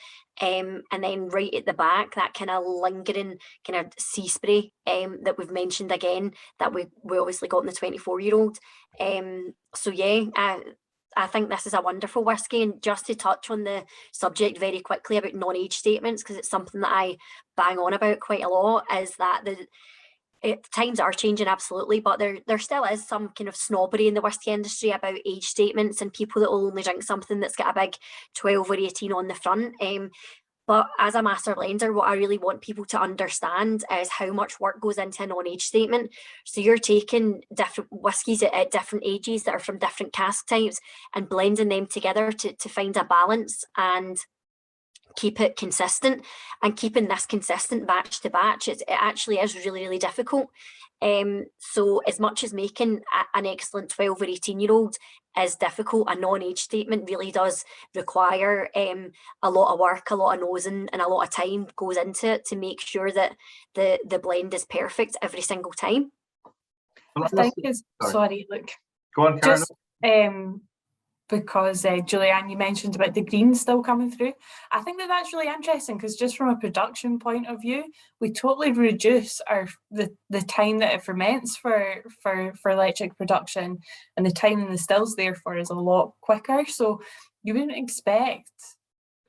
Speaker 3: And then right at the back, that kind of lingering kind of sea spray that we've mentioned again, that we obviously got in the 24-year-old. So yeah, I think this is a wonderful whiskey. And just to touch on the subject very quickly about non-age statements, because it's something that I bang on about quite a lot, is that times are changing, absolutely, but there still is some kind of snobbery in the whiskey industry about age statements and people that will only drink something that's got a big 12 or 18 on the front. But as a master blender, what I really want people to understand is how much work goes into a non-age statement. So you're taking different whiskies at different ages that are from different cask types and blending them together to find a balance and keep it consistent. And keeping this consistent batch to batch, it actually is really, really difficult. So as much as making an excellent 12 or 18-year-old is difficult, a non-age statement really does require a lot of work, a lot of nosing, and a lot of time goes into it to make sure that the blend is perfect every single time.
Speaker 2: I think sorry, look.
Speaker 1: Go on, Karen.
Speaker 2: Just because Julianne, you mentioned about the greens still coming through. I think that's really interesting, because just from a production point of view, we totally reduce the time that it ferments for electric production, and the time in the stills therefore is a lot quicker. So you wouldn't expect,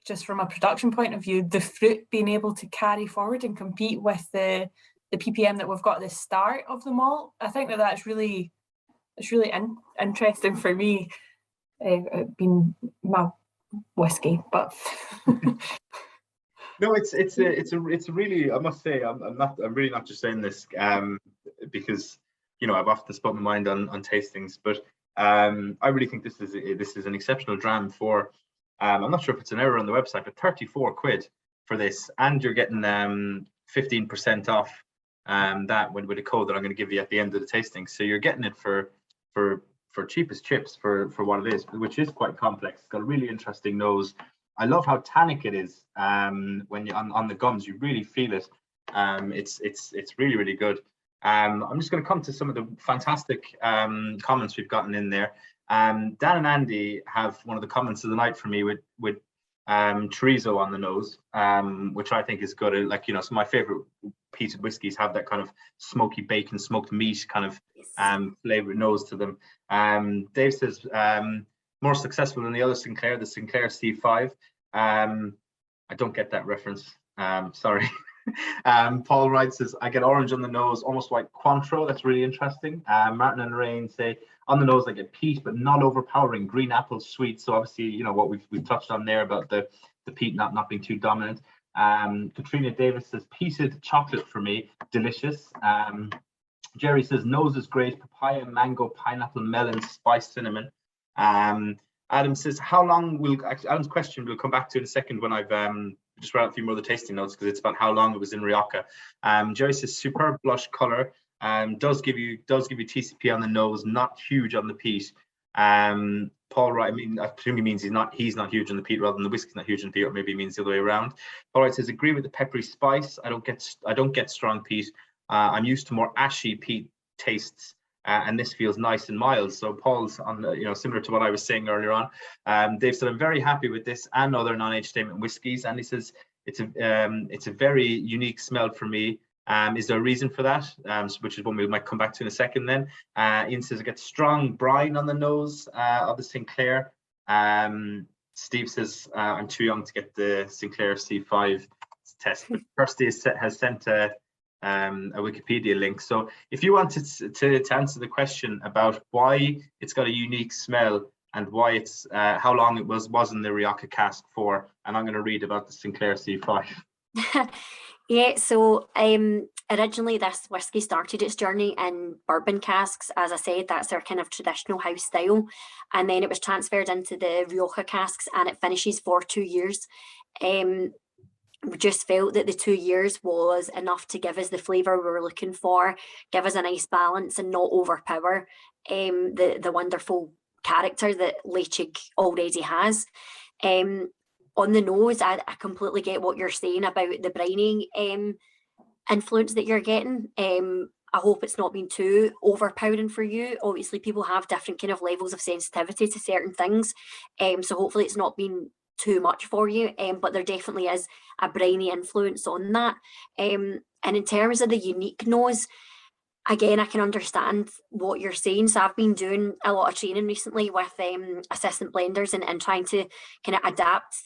Speaker 2: just from a production point of view, the fruit being able to carry forward and compete with the ppm that we've got at the start of the malt. I think that's really interesting for me. Been my whiskey, but
Speaker 1: no, it's a really, I must say, I'm really not just saying this because I've often spoken my mind on tastings, but I really think this is an exceptional dram for I'm not sure if it's an error on the website, but 34 quid for this, and you're getting 15% off that with a code that I'm going to give you at the end of the tasting. So you're getting it for cheapest chips for what it is, which is quite complex. It's got a really interesting nose. I love how tannic it is. When you're on the gums, you really feel it. It's really, really good. I'm just going to come to some of the fantastic comments we've gotten in there. Dan and Andy have one of the comments of the night for me with chorizo on the nose, which I think is good. So my favorite peated whiskies have that kind of smoky bacon, smoked meat kind of flavor nose to them. Dave says more successful than the other Sinclair, the Sinclair C5. I don't get that reference. Sorry. Paul Wright says, I get orange on the nose, almost like Cointreau. That's really interesting. Martin and Rain say, on the nose I get peat, but not overpowering. Green apple, sweet. So obviously, what we've touched on there about the peat not being too dominant. Katrina Davis says, peated chocolate for me, delicious. Jerry says, nose is great, papaya, mango, pineapple, melon, spice, cinnamon. Adam says, Adam's question we'll come back to in a second when I've just read out a few more of the tasting notes, because it's about how long it was in Rioja. Jerry says, superb blush color, does give you TCP on the nose, not huge on the peat. Paul Wright, I presume he means he's not huge on the peat rather than the whiskey's not huge on the peat, or maybe he means the other way around. Paul Wright says, agree with the peppery spice. I don't get strong peat. I'm used to more ashy peat tastes, and this feels nice and mild. So Paul's on similar to what I was saying earlier on. Dave said, I'm very happy with this and other non-age statement whiskies, and he says it's a very unique smell for me. Is there a reason for that? Which is one we might come back to in a second then. Ian says, I get strong brine on the nose of the Sinclair. Steve says, I'm too young to get the Sinclair C5 test. Kirsty has sent a Wikipedia link. So if you wanted to answer the question about why it's got a unique smell and why it's how long it was in the Rioja cask for, and I'm going to read about the Sinclair C5.
Speaker 3: Yeah, so originally this whiskey started its journey in bourbon casks. As I said, that's their kind of traditional house style, and then it was transferred into the Rioja casks, and it finishes for 2 years. We just felt that the 2 years was enough to give us the flavour we were looking for, give us a nice balance and not overpower the wonderful character that Lychee already has. On the nose, I completely get what you're saying about the brining influence that you're getting. I hope it's not been too overpowering for you. Obviously, people have different kind of levels of sensitivity to certain things. So hopefully it's not been too much for you, but there definitely is a briny influence on that. And in terms of the unique nose, again, I can understand what you're saying. So I've been doing a lot of training recently with assistant blenders and trying to kind of adapt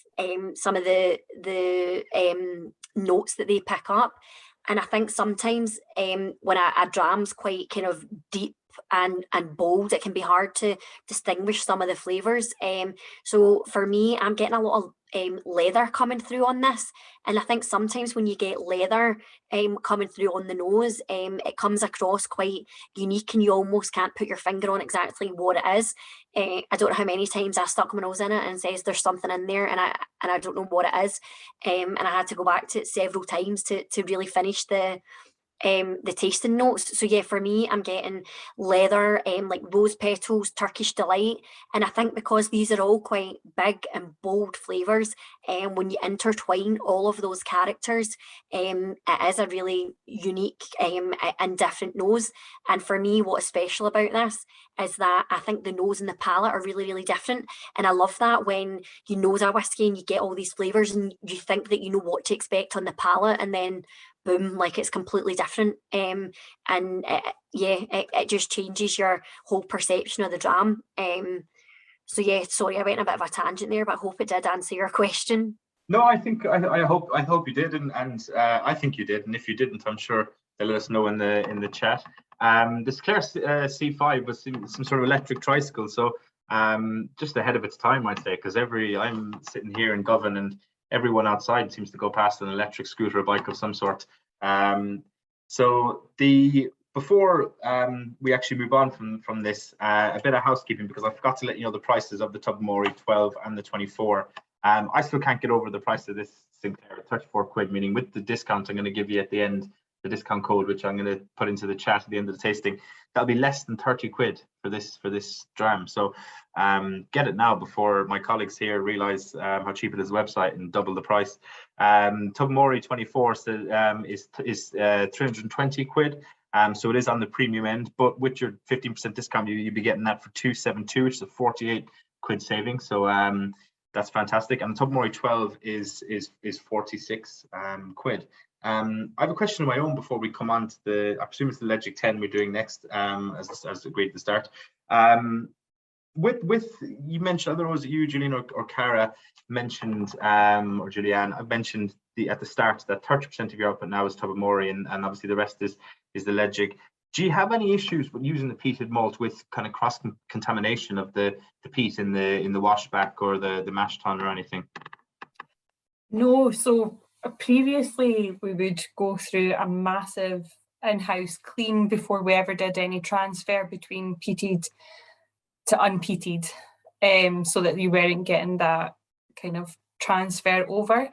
Speaker 3: some of the notes that they pick up. And I think sometimes when a dram's quite kind of deep and bold, it can be hard to distinguish some of the flavours. So for me, I'm getting a lot of leather coming through on this. And I think sometimes when you get leather coming through on the nose, it comes across quite unique and you almost can't put your finger on exactly what it is. I don't know how many times I stuck my nose in it and says there's something in there and I don't know what it is. And I had to go back to it several times to really finish the tasting notes. So yeah, for me, I'm getting leather, like rose petals, Turkish delight, and I think because these are all quite big and bold flavours, and when you intertwine all of those characters, it is a really unique and different nose. And for me, what is special about this is that I think the nose and the palate are really, really different. And I love that when you nose a whiskey and you get all these flavours and you think that you know what to expect on the palate, and then boom, like it's completely different. And it just changes your whole perception of the dram. So yeah, sorry, I went a bit of a tangent there, but I hope it did answer your question.
Speaker 1: No, I think I hope you did, and I think you did. And if you didn't, I'm sure they'll let us know in the chat. The Sinclair C5 was some sort of electric tricycle, so just ahead of its time, I'd say, because I'm sitting here in Govan and everyone outside seems to go past an electric scooter or bike of some sort. So before we actually move on from this, a bit of housekeeping, because I forgot to let you know the prices of the Tobermory 12 and the 24. I still can't get over the price of this Sinclair, 34 quid, meaning with the discount I'm going to give you at the end, the discount code, which I'm going to put into the chat at the end of the tasting, that'll be less than 30 quid for this dram. So get it now before my colleagues here realize how cheap it is on the website and double the price. Tobermory 24 is 320 quid. So it is on the premium end, but with your 15% discount, you'll be getting that for 272, which is a 48 quid saving. So that's fantastic. And the Tobermory 12 is 46 quid. I have a question of my own before we come on to I presume it's the Ledaig 10 we're doing next, as agreed at the start. With you mentioned, I don't know, was it you, Julianne, or Cara mentioned, or Julianne, I've mentioned at the start that 30% of your output now is Tobermory, and obviously the rest is the Ledaig. Do you have any issues with using the peated malt with kind of cross contamination of the peat in the washback or the mash tun or anything?
Speaker 2: No, so previously we would go through a massive in-house clean before we ever did any transfer between peated to unpeated, so that you weren't getting that kind of transfer over.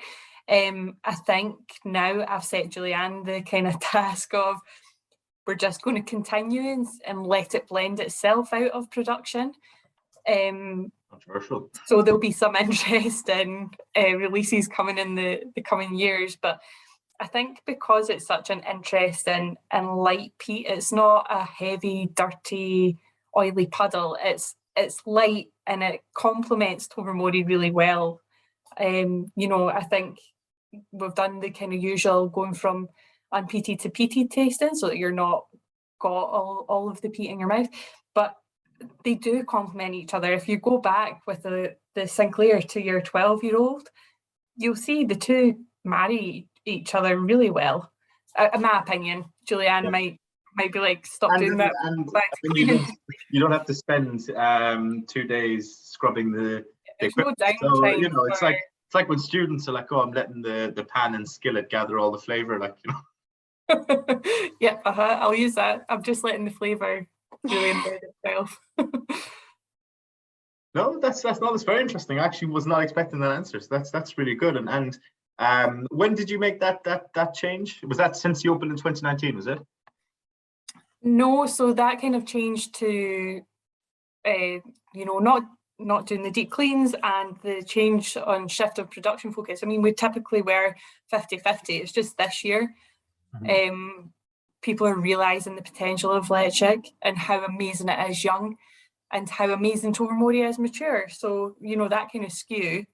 Speaker 2: I think now I've set Julianne the kind of task of we're just going to continue and let it blend itself out of production.
Speaker 1: Controversial.
Speaker 2: So there'll be some interest in releases coming in the coming years, but I think because it's such an interest in light peat, it's not a heavy, dirty, oily puddle. It's light and it complements Tobermory really well. I think we've done the kind of usual going from unpeated to peated tasting, so that you're not got all of the peat in your mouth, but they do complement each other. If you go back with the Sinclair to your 12-year-old, you'll see the two marry each other really well. In my opinion, Julianne might be like, stop doing that.
Speaker 1: And you don't have to spend 2 days scrubbing the equipment.
Speaker 2: No,
Speaker 1: so it's like when students are like, oh, I'm letting the pan and skillet gather all the flavour,
Speaker 2: Yeah, I'll use that. I'm just letting the flavour really embed itself.
Speaker 1: No, that's very interesting. I actually was not expecting that answer. So that's really good. And when did you make that change? Was that since you opened in 2019? Was it?
Speaker 2: No, so that kind of changed to, not doing the deep cleans and the change on shift of production focus. I mean, we typically were 50-50. It's just this year. people are realising the potential of Ledaig and how amazing it is young and how amazing Tobermory is mature. So, you know, that kind of skew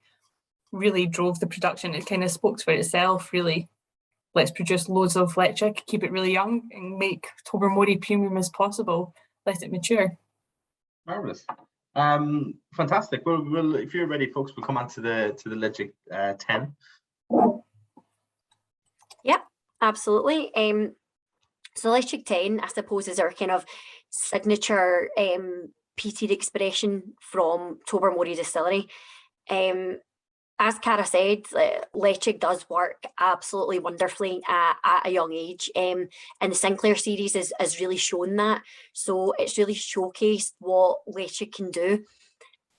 Speaker 2: really drove the production. It kind of spoke for itself, really. Let's produce loads of Ledaig, keep it really young and make Tobermory premium as possible. Let it mature.
Speaker 1: Marvelous. Fantastic. Well, if you're ready, folks, we'll come on to the Ledaig 10.
Speaker 3: Yeah, absolutely. So Ledaig 10, I suppose, is our kind of signature peated expression from Tobermory Distillery. As Cara said, Ledaig does work absolutely wonderfully at a young age, and the Sinclair series has really shown that. So it's really showcased what Ledaig can do.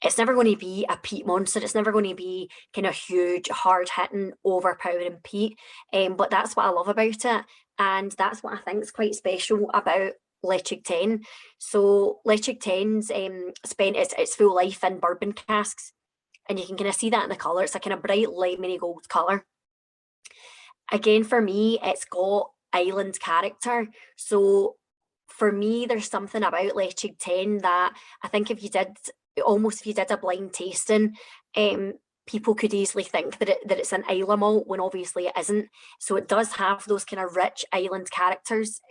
Speaker 3: It's never going to be a peat monster. It's never going to be kind of huge, hard-hitting, overpowering peat. But that's what I love about it, and that's what I think is quite special about Ledaig 10. So Ledaig 10's spent its full life in bourbon casks. And you can kind of see that in the colour. It's a kind of bright lemony gold colour. Again, for me, it's got island character. So for me, there's something about Ledaig 10 that I think if you did a blind tasting, people could easily think that it's an Islay malt when obviously it isn't. So it does have those kind of rich island characters.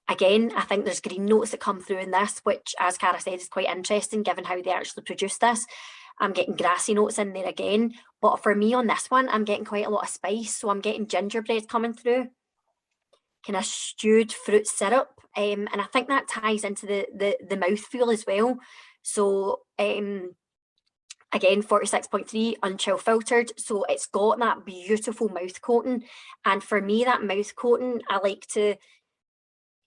Speaker 3: Again, I think there's green notes that come through in this, which, as Cara said, is quite interesting given how they actually produced this. I'm getting grassy notes in there again, but for me on this one, I'm getting quite a lot of spice. So I'm getting gingerbread coming through, kind of stewed fruit syrup, and I think that ties into the mouthfeel as well. So again, 46.3 unchill filtered, so it's got that beautiful mouth coating, and for me, that mouth coating, I like to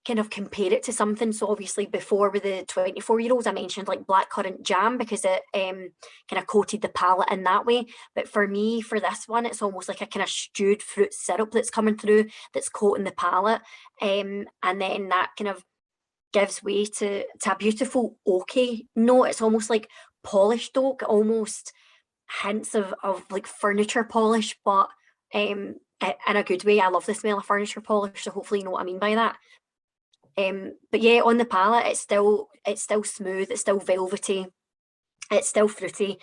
Speaker 3: kind of compare it to something. So obviously before with the 24-year-olds, I mentioned like blackcurrant jam because it kind of coated the palate in that way. But for me, for this one, it's almost like a kind of stewed fruit syrup that's coming through, that's coating the palate. And then that kind of gives way to a beautiful oaky note. It's almost like polished oak, almost hints of like furniture polish, but in a good way. I love the smell of furniture polish, so hopefully you know what I mean by that. But yeah, on the palate, it's still smooth, it's still velvety, it's still fruity,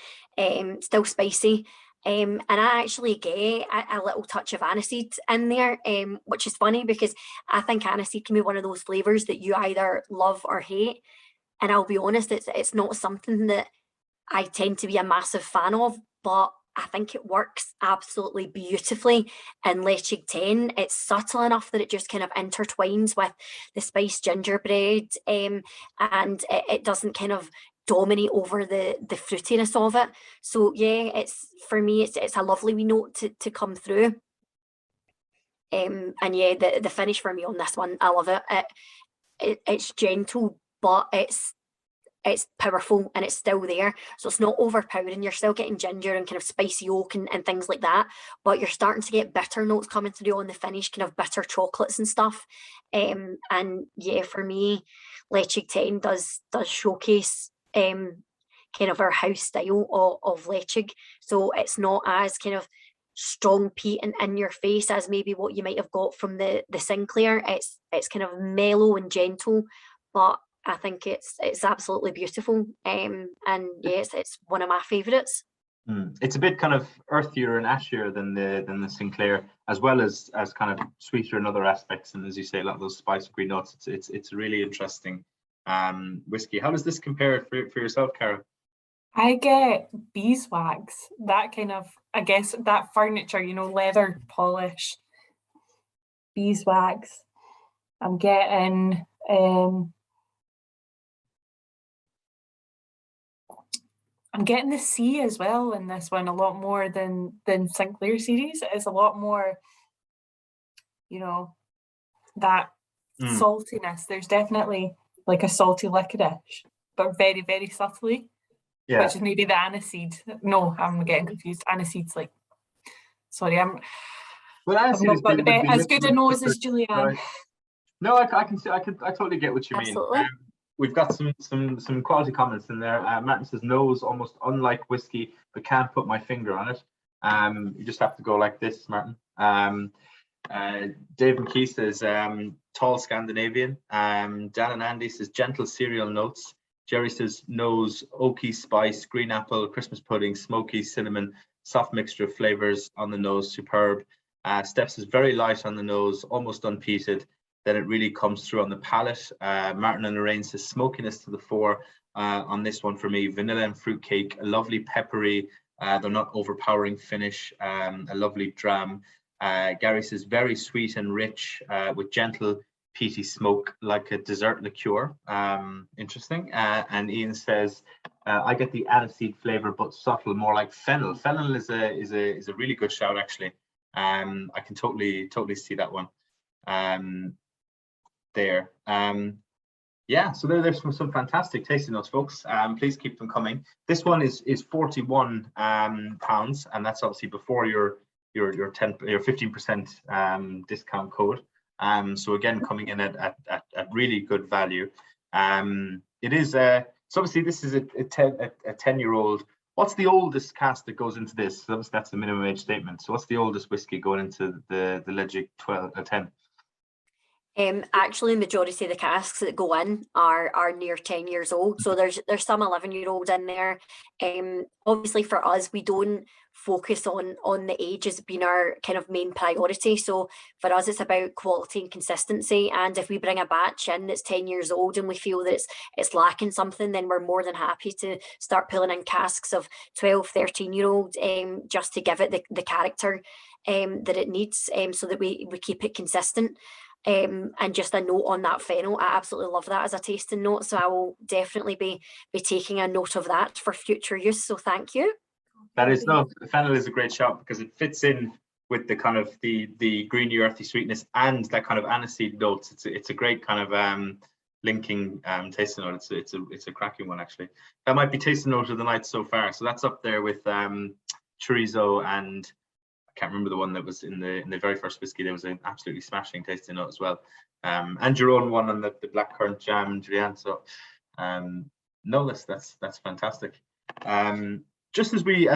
Speaker 3: still spicy. And I actually get a little touch of aniseed in there, which is funny because I think aniseed can be one of those flavours that you either love or hate. And I'll be honest, it's not something that I tend to be a massive fan of, but I think it works absolutely beautifully in Ledaig 10. It's subtle enough that it just kind of intertwines with the spiced gingerbread, and it doesn't kind of dominate over the fruitiness of it. So yeah, it's for me, it's a lovely wee note to come through. And yeah, the finish for me on this one, I love it. It's gentle, but it's powerful and it's still there. So it's not overpowering. You're still getting ginger and kind of spicy oak and things like that, but you're starting to get bitter notes coming through on the finish, kind of bitter chocolates and stuff. And yeah, for me, Ledaig 10 does showcase kind of our house style of Ledaig. So it's not as kind of strong peat and in your face as maybe what you might have got from the Sinclair. It's kind of mellow and gentle, but I think it's absolutely beautiful, and yes, it's one of my favourites.
Speaker 1: It's a bit kind of earthier and ashier than the Sinclair, as well as kind of sweeter in other aspects, and as you say, a lot of those spice green notes. It's a really interesting whiskey. How does this compare for yourself, Cara?
Speaker 2: I get beeswax, that kind of, I guess, that furniture, you know, leather polish, beeswax. I'm getting the sea as well in this one, a lot more than Sinclair series. It is a lot more, you know, that saltiness. There's definitely like a salty licorice, but very, very subtly, which is maybe the aniseed. No, I'm getting confused. Aniseed's like, sorry, I've not got the best, as good a nose as Julianne.
Speaker 1: Right. No, I can see. I totally get what you
Speaker 3: Absolutely.
Speaker 1: mean. We've got some quality comments in there. Martin says nose almost unlike whiskey, but can't put my finger on it. You just have to go like this, Martin. Dave McKee says tall Scandinavian. Dan and Andy says gentle cereal notes. Jerry says nose, oaky spice, green apple, Christmas pudding, smoky, cinnamon, soft mixture of flavors on the nose, superb. Steph says very light on the nose, almost unpeated. Then it really comes through on the palate. Martin and Lorraine says smokiness to the fore on this one for me. Vanilla and fruitcake, a lovely peppery, they're not overpowering finish, a lovely dram. Gary says very sweet and rich with gentle peaty smoke like a dessert liqueur. Interesting. And Ian says I get the aniseed flavor but subtle, more like fennel. Fennel is a really good shout actually. I can totally see that one there. Yeah, so there's some fantastic tasting notes, folks. Please keep them coming. This one is 41 pounds, and that's obviously before your 15% discount code. So again, coming in at really good value. It is so obviously this is a 10-year-old. What's the oldest cask that goes into this? Obviously that's the minimum age statement. So what's the oldest whiskey going into the Ledaig 10?
Speaker 3: Actually, majority of the casks that go in are near 10 years old. So there's some 11-year-old in there. Obviously for us, we don't focus on the age as being our kind of main priority. So for us, it's about quality and consistency. And if we bring a batch in that's 10 years old and we feel that it's lacking something, then we're more than happy to start pulling in casks of 12, 13-year-old just to give it the character that it needs, so that we keep it consistent. And just a note on that fennel, I absolutely love that as a tasting note, so I will definitely be taking a note of that for future use, so thank you.
Speaker 1: That is, no, fennel is a great shout because it fits in with the kind of the greeny earthy sweetness and that kind of aniseed notes. It's a great kind of linking tasting note. It's a cracking one actually. That might be tasting note of the night so far, so that's up there with chorizo, and I can't remember the one that was in the very first whiskey. There was an absolutely smashing tasting note as well, and your own one on the blackcurrant jam, Julianne. So, no, that's fantastic. Just as we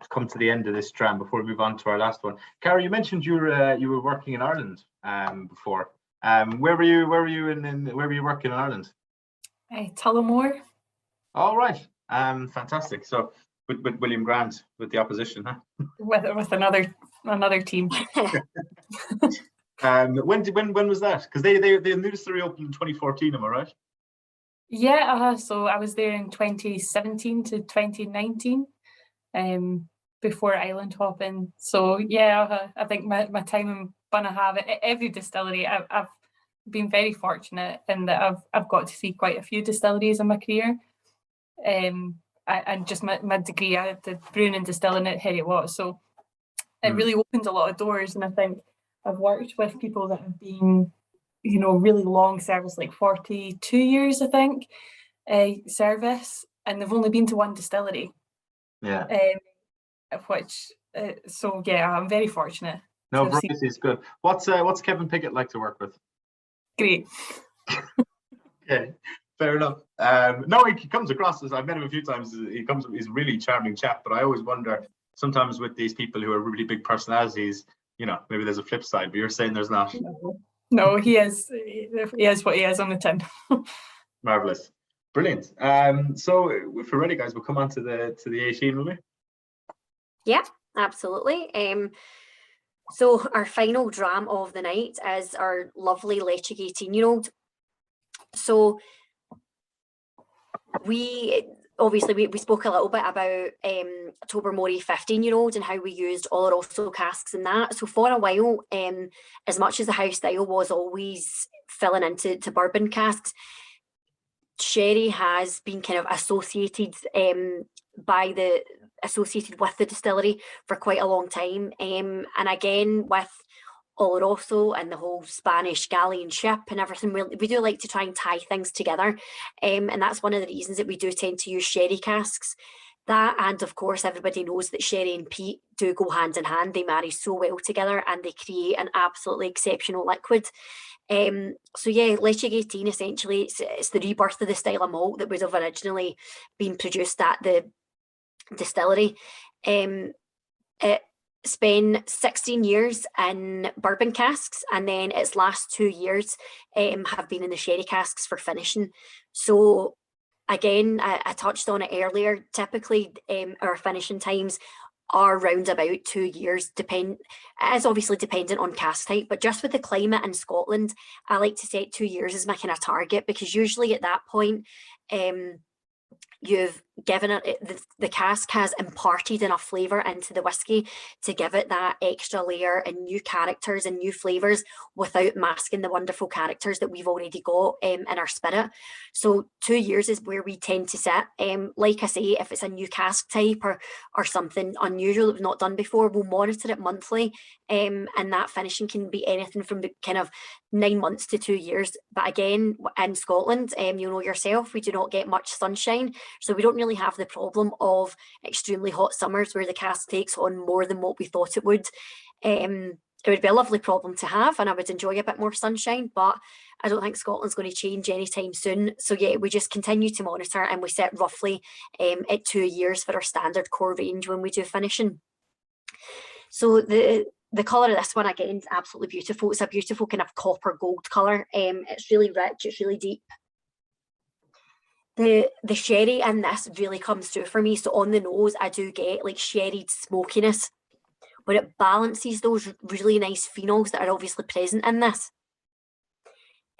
Speaker 1: come to the end of this dram, before we move on to our last one, Cara, you mentioned you were working in Ireland before. Where were you working in Ireland?
Speaker 2: Tobermory.
Speaker 1: All right, fantastic. So. With William Grant, with the opposition, huh?
Speaker 2: With another team.
Speaker 1: When was that? Because the new distillery opened in 2014, am I right?
Speaker 2: Yeah, so I was there in 2017 to 2019, before island hopping. So yeah, I think my time in Bunnahabhain at every distillery, I've been very fortunate in that I've got to see quite a few distilleries in my career. And just my degree, I did brewing and distilling at Heriot-Watt, so it really opened a lot of doors. And I think I've worked with people that have been, really long service, like 42 years, I think, service, and they've only been to one distillery.
Speaker 1: Yeah.
Speaker 2: So yeah, I'm very fortunate.
Speaker 1: No, variety is good. What's Kevin Pickett like to work with?
Speaker 2: Great.
Speaker 1: Okay. Fair enough. No, he comes across as, I've met him a few times. He's a really charming chap, but I always wonder sometimes with these people who are really big personalities, maybe there's a flip side, but you're saying there's not.
Speaker 2: No, he is what he is on the tin.
Speaker 1: Marvelous. Brilliant. So if we're ready, guys, we'll come on to the 18, will we?
Speaker 3: Yeah, absolutely. So our final dram of the night is our lovely Ledaig 18-year-old. So we spoke a little bit about Tobermory 15-year-old and how we used Oloroso casks in that. So for a while, as much as the house style was always filling into bourbon casks, sherry has been kind of associated with the distillery for quite a long time. And again, with Oloroso and the whole Spanish galleon ship and everything, we do like to try and tie things together, and that's one of the reasons that we do tend to use sherry casks. That, and of course everybody knows that sherry and peat do go hand in hand. They marry so well together and they create an absolutely exceptional liquid. So yeah, Ledaig 18 essentially it's the rebirth of the style of malt that would have originally been produced at the distillery. It spent 16 years in bourbon casks, and then its last 2 years have been in the sherry casks for finishing. So again, I touched on it earlier, typically our finishing times are round about 2 years. It is obviously dependent on cask type, but just with the climate in Scotland, I like to set 2 years as my kind of target, because usually at that point, you've given it, the cask has imparted enough flavour into the whiskey to give it that extra layer and new characters and new flavours without masking the wonderful characters that we've already got in our spirit. So 2 years is where we tend to sit. Like I say, if it's a new cask type or something unusual that we've not done before, we'll monitor it monthly, and that finishing can be anything from kind of 9 months to 2 years. But again, in Scotland, you know yourself, we do not get much sunshine, so we don't really have the problem of extremely hot summers where the cask takes on more than what we thought it would. It would be a lovely problem to have, and I would enjoy a bit more sunshine, but I don't think Scotland's going to change anytime soon. So yeah, we just continue to monitor, and we set roughly at 2 years for our standard core range when we do finishing. So the colour of this one, again, is absolutely beautiful. It's a beautiful kind of copper gold colour. It's really rich, it's really deep. The sherry in this really comes through for me. So on the nose, I do get like sherried smokiness, but it balances those really nice phenols that are obviously present in this.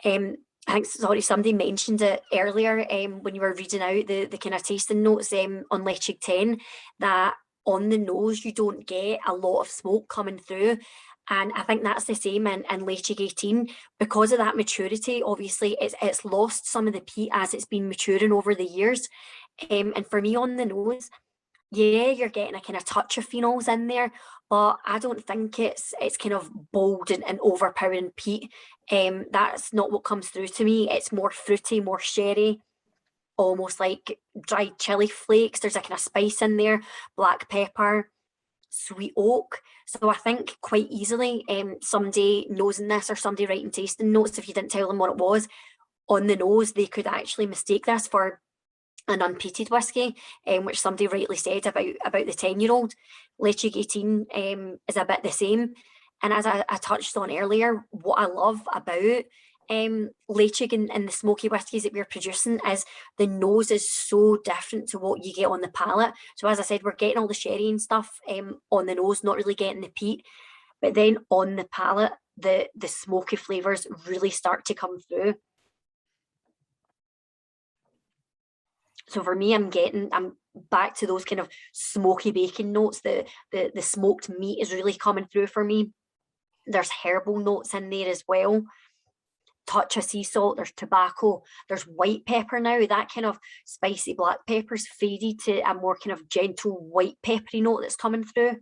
Speaker 3: I think, sorry, somebody mentioned it earlier when you were reading out the kind of tasting notes on Ledaig 10, that on the nose you don't get a lot of smoke coming through. And I think that's the same in Ledaig 18. Because of that maturity, obviously it's lost some of the peat as it's been maturing over the years. And for me on the nose, yeah, you're getting a kind of touch of phenols in there, but I don't think it's kind of bold and overpowering peat. That's not what comes through to me. It's more fruity, more sherry, almost like dried chili flakes. There's a kind of spice in there, black pepper, sweet oak. So I think quite easily somebody nosing this, or somebody writing tasting notes, if you didn't tell them what it was, on the nose, they could actually mistake this for an unpeated whiskey, which somebody rightly said about the 10-year-old. Ledaig 18 is a bit the same. And as I touched on earlier, what I love about Ledaig and the smoky whiskies that we're producing is the nose is so different to what you get on the palate. So as I said, we're getting all the sherry and stuff on the nose, not really getting the peat, but then on the palate, the smoky flavours really start to come through. So for me, I'm back to those kind of smoky bacon notes. The smoked meat is really coming through for me. There's herbal notes in there as well. Touch of sea salt, there's tobacco, there's white pepper now. That kind of spicy black pepper's faded to a more kind of gentle white peppery note that's coming through.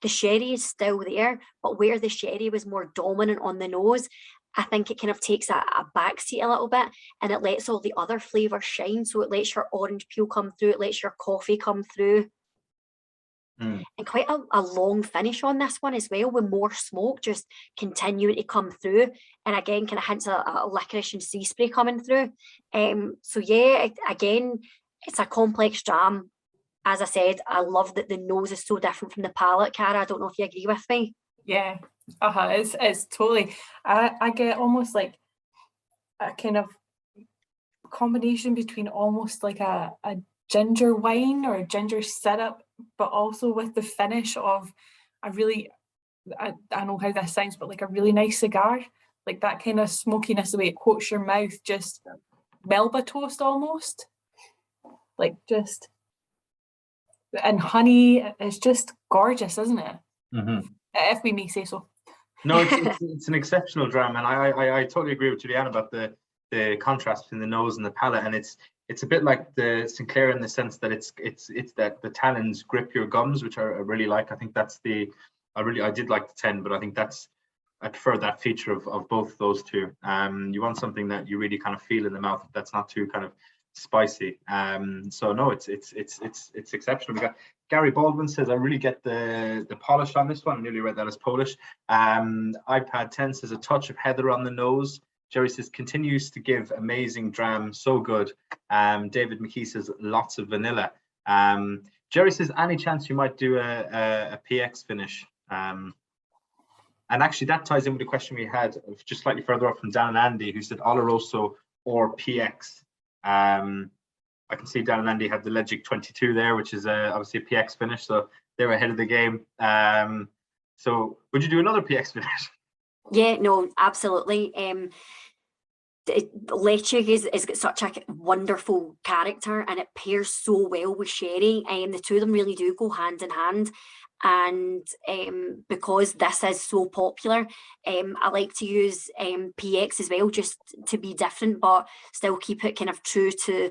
Speaker 3: The sherry is still there, but where the sherry was more dominant on the nose, I think it kind of takes a backseat a little bit, and it lets all the other flavours shine. So it lets your orange peel come through, it lets your coffee come through. And quite a long finish on this one as well, with more smoke just continuing to come through, and again kind of hints a licorice and sea spray coming through. So yeah, again, it's a complex dram. As I said, I love that the nose is so different from the palate. Cara, I don't know if you agree with me.
Speaker 2: Yeah, it's totally. I get almost like a kind of combination between almost like a ginger wine or a ginger syrup, but also with the finish of a really, I know how this sounds, but like a really nice cigar, like that kind of smokiness, the way it coats your mouth, just Melba toast almost, like just, and honey. It's just gorgeous, isn't it?
Speaker 1: Mm-hmm.
Speaker 2: If we may say so.
Speaker 1: No, it's an exceptional dram, and I totally agree with Julianne about the contrast between the nose and the palate, and it's a bit like the Sinclair in the sense that it's that the tannins grip your gums, which I really like. I think that's I did like the 10, but I think I prefer that feature of both those two. You want something that you really kind of feel in the mouth that's not too kind of spicy. So no, it's exceptional. We got Gary Baldwin says, I really get the polish on this one. I nearly read that as Polish. iPad 10 says, a touch of heather on the nose. Jerry says, continues to give amazing dram, so good. David McKee says, lots of vanilla. Jerry says, any chance you might do a PX finish? And actually, that ties in with the question we had just slightly further up from Dan and Andy, who said Oloroso or PX. I can see Dan and Andy have the Ledaig 22 there, which is obviously a PX finish, so they're ahead of the game. So would you do another PX finish?
Speaker 3: Yeah, no, absolutely. Lychee has got such a wonderful character, and it pairs so well with sherry. The two of them really do go hand in hand. And because this is so popular, I like to use PX as well, just to be different, but still keep it kind of true to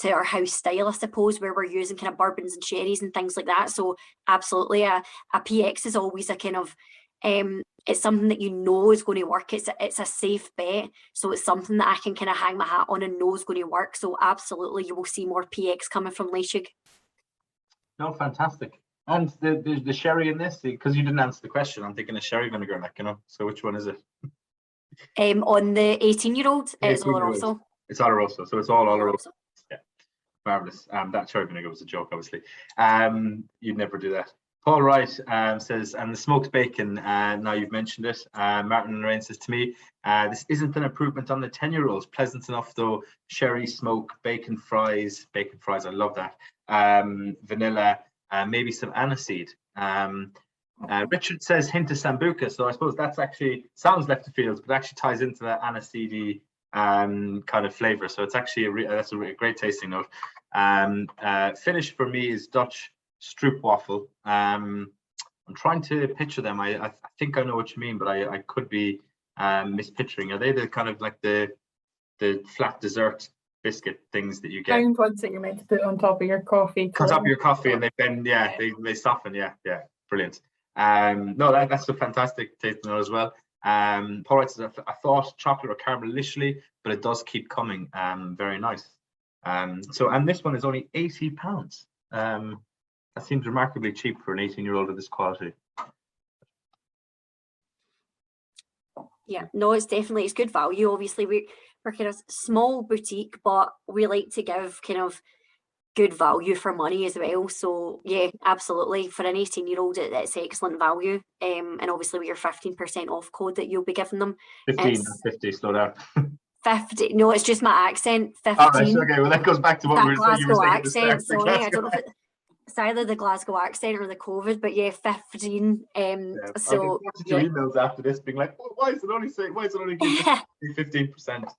Speaker 3: our house style, I suppose, where we're using kind of bourbons and sherries and things like that. So absolutely, a PX is always a kind of it's something that you know is going to work. It's a safe bet, so it's something that I can kind of hang my hat on and know is going to work. So absolutely, you will see more PX coming from Ledaig.
Speaker 1: No, fantastic. And the sherry in this, because you didn't answer the question, I'm thinking of sherry vinegar, like, you know. So which one is it?
Speaker 3: On the 18-year-old, it's
Speaker 1: 18-year-old.
Speaker 3: Oloroso.
Speaker 1: It's Oloroso, so it's all Oloroso.
Speaker 3: Oloroso.
Speaker 1: Yeah, marvelous. That cherry vinegar was a joke, obviously. You'd never do that. Paul Wright says, and the smoked bacon, now you've mentioned it. Martin and Lorraine says to me, this isn't an improvement on the 10-year-olds. Pleasant enough though. Sherry, smoke, bacon fries, I love that. Vanilla, maybe some aniseed. Richard says hint of Sambuca, so I suppose that's actually sounds left of field, but actually ties into that aniseedy kind of flavor. So it's actually that's a great tasting note. Finish for me is Dutch stroopwafel. I'm trying to picture them. I think I know what you mean, but I could be mispicturing. Are they the kind of like the flat dessert biscuit things that you get?
Speaker 2: Round ones that you're meant to put on top of your coffee.
Speaker 1: On top of your coffee, and they bend. Yeah, they soften. Yeah, brilliant. No, that's a fantastic taste note as well. Paul Wright says, I thought chocolate or caramel initially, but it does keep coming. Very nice. So, and this one is only £80. That seems remarkably cheap for an 18-year-old of this quality.
Speaker 3: Yeah, no, it's good value. Obviously, we're kind of small boutique, but we like to give kind of good value for money as well. So yeah, absolutely, for an 18-year-old, it's excellent value. And obviously with your 15% off code that you'll be giving them.
Speaker 1: 50, slow down.
Speaker 3: 50, no, it's just my accent. 15.
Speaker 1: All right, okay, well that goes back to what we were saying.
Speaker 3: Glasgow accent. So yeah, I don't know if it's either the Glasgow accent or the COVID, but yeah, 15. So
Speaker 1: I'll get emails after this being like, well, why is it only 15%?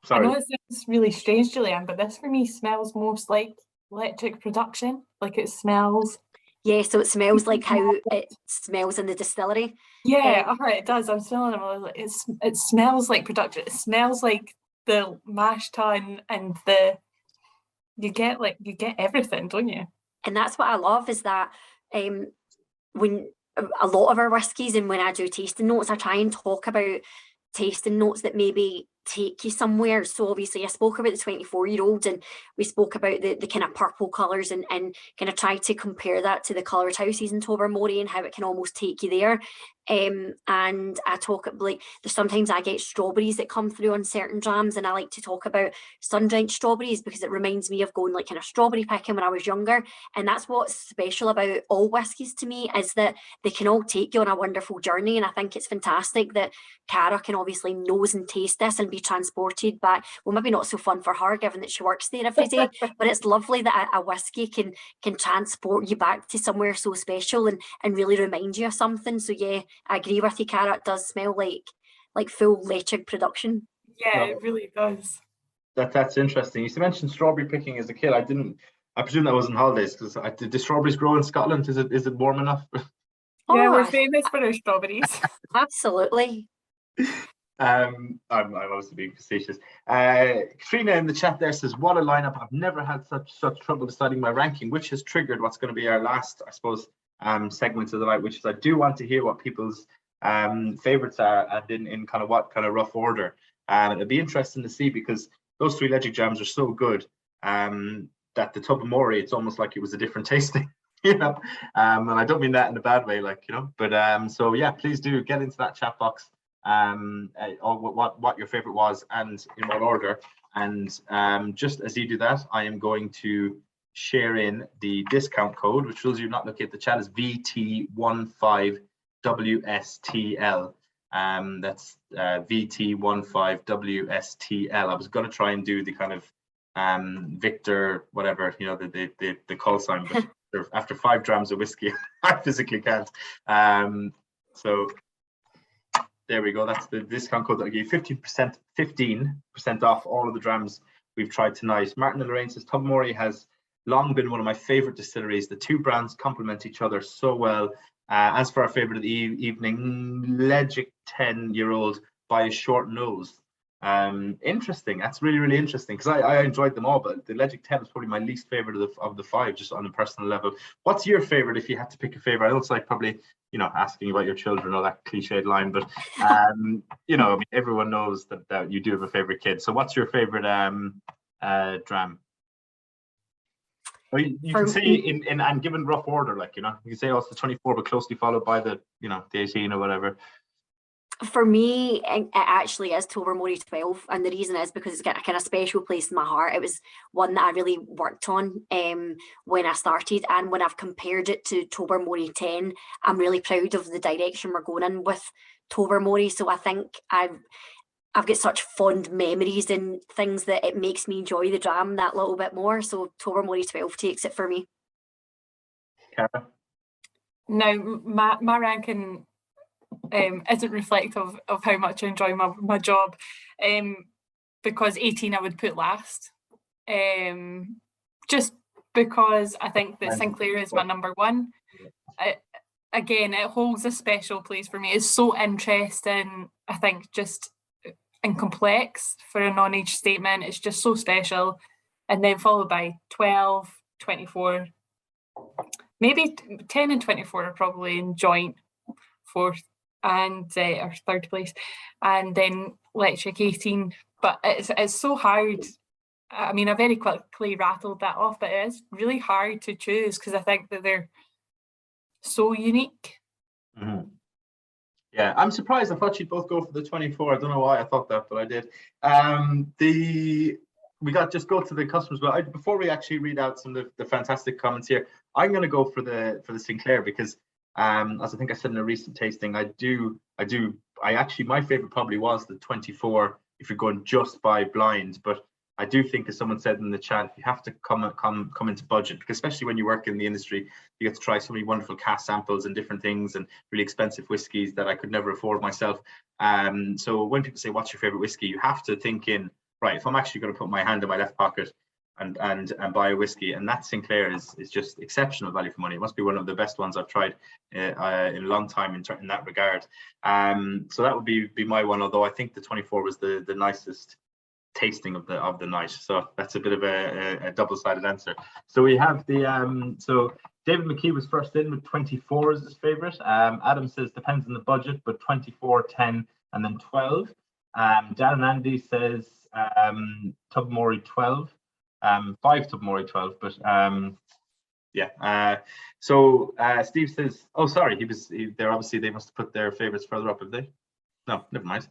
Speaker 1: Sorry.
Speaker 2: I know it sounds really strange, Julianne, but this for me smells most like electric production. Like it smells.
Speaker 3: Yeah, so it smells like how it smells in the distillery.
Speaker 2: Yeah, it does. I'm smelling it. It smells like production. It smells like the mash tun and you get everything, don't you?
Speaker 3: And that's what I love is that when a lot of our whiskies and when I do tasting notes, I try and talk about tasting notes that maybe take you somewhere. So obviously I spoke about the 24-year-old and we spoke about the kind of purple colours and kind of try to compare that to the coloured houses in Tobermory and how it can almost take you there. And I talk like sometimes I get strawberries that come through on certain drams, and I like to talk about sun-drenched strawberries because it reminds me of going like kind of strawberry picking when I was younger. And that's what's special about all whiskies to me, is that they can all take you on a wonderful journey. And I think it's fantastic that Cara can obviously nose and taste this and be transported back. Well, maybe not so fun for her given that she works there every day, but it's lovely that a whiskey can transport you back to somewhere so special and really remind you of something. So yeah, I agree with you, Cara. It does smell like full Ledaig production.
Speaker 2: Yeah, it really does.
Speaker 1: That's interesting. You mentioned strawberry picking as a kid. I presume that was on holidays because did the strawberries grow in Scotland? Is it warm enough?
Speaker 2: Yeah, we're famous for our strawberries.
Speaker 3: Absolutely.
Speaker 1: I'm obviously being facetious. Katrina in the chat there says, what a lineup. I've never had such trouble deciding my ranking, which has triggered what's going to be our last, I suppose, segment of the night, which is I do want to hear what people's favorites are and in kind of what kind of rough order. It'd be interesting to see because those three Ledaig jams are so good that the Tobermory, it's almost like it was a different tasting. You know, and I don't mean that in a bad way, like, you know, but so yeah, please do get into that chat box or what your favorite was and in what order, And just as you do that, I am going to share in the discount code, which for those of you not looking at the chat is VT15WSTL. That's VT15WSTL. I was going to try and do the kind of Victor, whatever, you know, the call sign, but after 5 drams of whiskey, I physically can't. So there we go. That's the discount code that I gave 15% off all of the drams we've tried tonight. Martin and Lorraine says Tobermory has long been one of my favorite distilleries. The two brands complement each other so well. As for our favorite of the evening, Ledaig 10-year-old by a short nose. Interesting. That's really, really interesting, because I enjoyed them all, but the Ledaig 10 is probably my least favorite of the 5, just on a personal level. What's your favorite if you had to pick a favorite? I know it's like probably, you know, asking about your children or that cliched line, but you know, I mean, everyone knows that you do have a favorite kid. So what's your favorite dram? Or you can say in and given rough order, like, you know, you can say, oh, it's the 24, but closely followed by the, you know, the 18 or whatever.
Speaker 3: For me, it actually is Tobermory 12, and the reason is because it's got a kind of special place in my heart. It was one that I really worked on when I started, and when I've compared it to Tobermory 10, I'm really proud of the direction we're going in with Tobermory. So I think I've got such fond memories and things that it makes me enjoy the dram that little bit more. So Tobermory 12 takes it for me.
Speaker 1: Cara?
Speaker 2: Now, my ranking isn't reflective of how much I enjoy my job, because 18 I would put last, just because I think that Sinclair is my number one. Again, it holds a special place for me. It's so interesting, I think, just and complex for a non-age statement. It's just so special. And then followed by 12, 24, maybe 10 and 24 are probably in joint fourth and or third place, and then Electric 18. But it's so hard. I mean, I very quickly rattled that off, but it is really hard to choose because I think that they're so unique.
Speaker 1: Mm-hmm. Yeah, I'm surprised. I thought you'd both go for the 24. I don't know why I thought that, but I did. We got just go to the customers. But before we actually read out some of the fantastic comments here, I'm going to go for the Sinclair because, as I think I said in a recent tasting, I actually, my favorite probably was the 24 if you're going just by blind. But I do think, as someone said in the chat, you have to come into budget, because especially when you work in the industry, you get to try so many wonderful cask samples and different things and really expensive whiskies that I could never afford myself. So when people say, what's your favorite whiskey? You have to think in, right, if I'm actually going to put my hand in my left pocket and buy a whiskey, and that Sinclair is just exceptional value for money. It must be one of the best ones I've tried in a long time in that regard. So that would be my one, although I think the 24 was the nicest tasting of the night. So that's a bit of a double-sided answer. So we have the so David McKee was first in with 24 as his favorite. Adam says depends on the budget, but 24, 10, and then 12. Dan and Andy says Tobermory 12, 5 Tobermory 12, but yeah. So Steve says, oh sorry, they're obviously, they must have put their favorites further up, have they? No, never mind.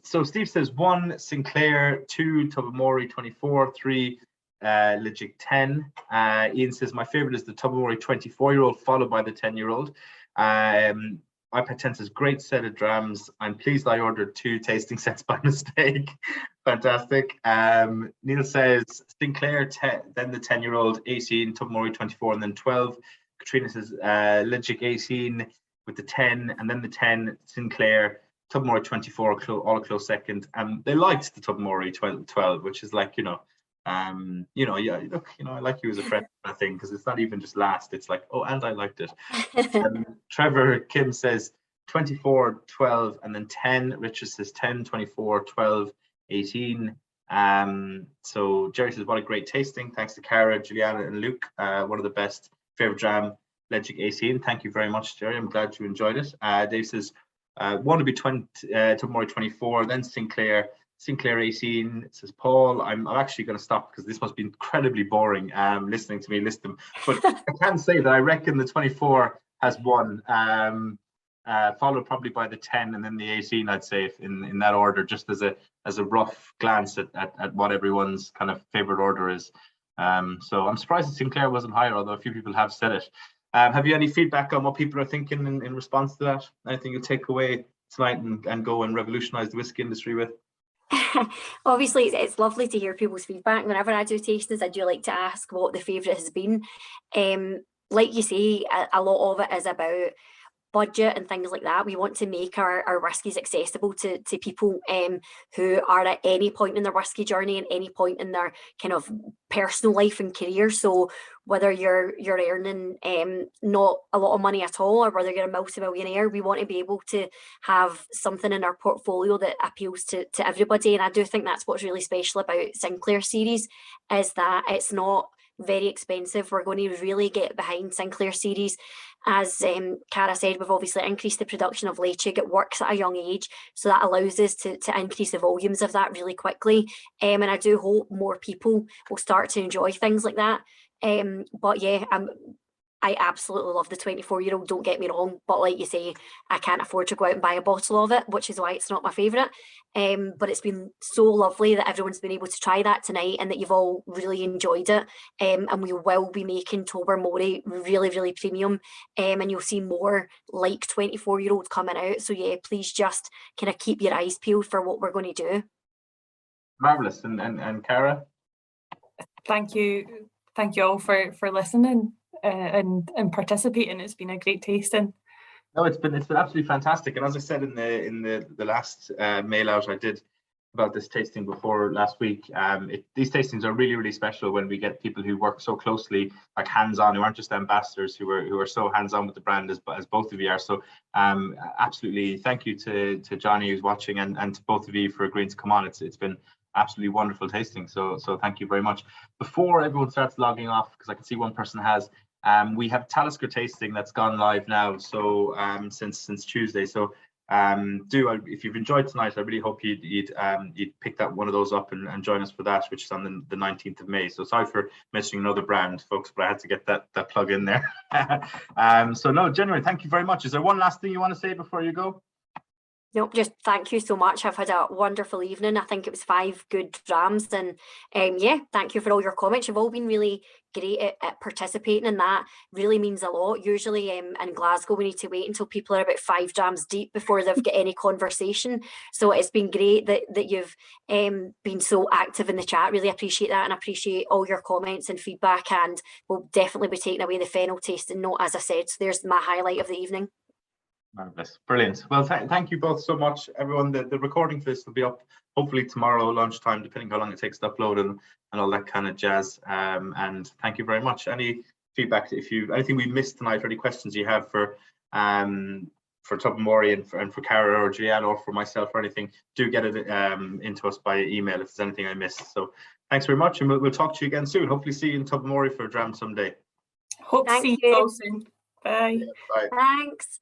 Speaker 1: So Steve says 1 Sinclair, 2 Tobermory 24, 3 Ledaig 10. Ian says my favorite is the Tobermory 24-year-old, followed by the 10-year-old. iPad 10 says great set of drams. I'm pleased I ordered 2 tasting sets by mistake. Fantastic. Neil says Sinclair 10, then the 10-year-old, 18 Tobermory 24, and then 12. Katrina says Ledaig 18 with the 10, and then the 10 Sinclair, Tobermory 24 all a close second. They liked the Tobermory 12, which is like, yeah, look, I like you as a friend, I think, because it's not even just last, it's like, oh, and I liked it. Trevor Kim says 24, 12, and then 10. Richard says 10, 24, 12, 18. So Jerry says what a great tasting. Thanks to Cara, Julianne, and Luke. One of the best. Favorite dram, Ledaig 18. Thank you very much, Jerry. I'm glad you enjoyed it. Dave says want to be Tobermory 24, then Sinclair 18. It says Paul. I'm actually going to stop because this must be incredibly boring listening to me list them. But I can say that I reckon the 24 has won. followed probably by the 10 and then the 18, I'd say, in that order, just as a rough glance at what everyone's kind of favorite order is. So I'm surprised that Sinclair wasn't higher, although a few people have said it. Have you any feedback on what people are thinking in response to that? Anything you take away tonight and go and revolutionize the whiskey industry with?
Speaker 3: Obviously, it's lovely to hear people's feedback. Whenever I do tastings, I do like to ask what the favourite has been. Like you say, a lot of it is about budget and things like that. We want to make our whiskies accessible to people who are at any point in their whiskey journey and any point in their kind of personal life and career. So whether you're earning not a lot of money at all, or whether you're a multi-millionaire, we want to be able to have something in our portfolio that appeals to everybody. And I do think that's what's really special about Sinclair series, is that it's not very expensive. We're going to really get behind Sinclair series. As Cara said, we've obviously increased the production of Lychee. It works at a young age, so that allows us to increase the volumes of that really quickly. And I do hope more people will start to enjoy things like that. But yeah, I absolutely love the 24-year-old, don't get me wrong, but like you say, I can't afford to go out and buy a bottle of it, which is why it's not my favourite. But it's been so lovely that everyone's been able to try that tonight and that you've all really enjoyed it. And we will be making Tobermory really, really premium. And you'll see more like 24-year-old coming out. So yeah, please just kind of keep your eyes peeled for what we're going to do.
Speaker 1: Marvellous. And Cara?
Speaker 2: Thank you all for listening and participating. It's been a great tasting.
Speaker 1: No, it's been absolutely fantastic. And as I said in the last mail out I did about this tasting before last week, these tastings are really, really special when we get people who work so closely, like hands-on, who aren't just ambassadors, who are so hands-on with the brand as both of you are. So absolutely thank you to Johnny who's watching and to both of you for agreeing to come on. It's been absolutely wonderful tasting. So thank you very much. Before everyone starts logging off, because I can see one person has, we have Talisker tasting that's gone live now. So since Tuesday. So if you've enjoyed tonight, I really hope you'd pick that one of those up and join us for that, which is on the 19th of May. So sorry for mentioning another brand, folks, but I had to get that plug in there. So no, genuinely, thank you very much. Is there one last thing you want to say before you go?
Speaker 3: Nope, just thank you so much. I've had a wonderful evening. I think it was 5 good drams, and yeah, thank you for all your comments. You've all been really great at participating, and that really means a lot. Usually in Glasgow we need to wait until people are about 5 drams deep before they've got any conversation. So it's been great that you've been so active in the chat. Really appreciate that, and appreciate all your comments and feedback, and we'll definitely be taking away the fennel tasting note, as I said. So there's my highlight of the evening.
Speaker 1: Marvelous, brilliant. Well, thank you both so much, everyone. The recording for this will be up hopefully tomorrow lunchtime, depending how long it takes to upload and all that kind of jazz. And thank you very much. Any feedback, if you anything we missed tonight, or any questions you have for Tobermory and for Cara or Julianne or for myself or anything, do get it into us by email if there's anything I missed. So thanks very much, and we'll talk to you again soon. Hopefully see you in Tobermory for a dram someday.
Speaker 2: Hope to see you all soon. Bye.
Speaker 1: Bye.
Speaker 3: Thanks.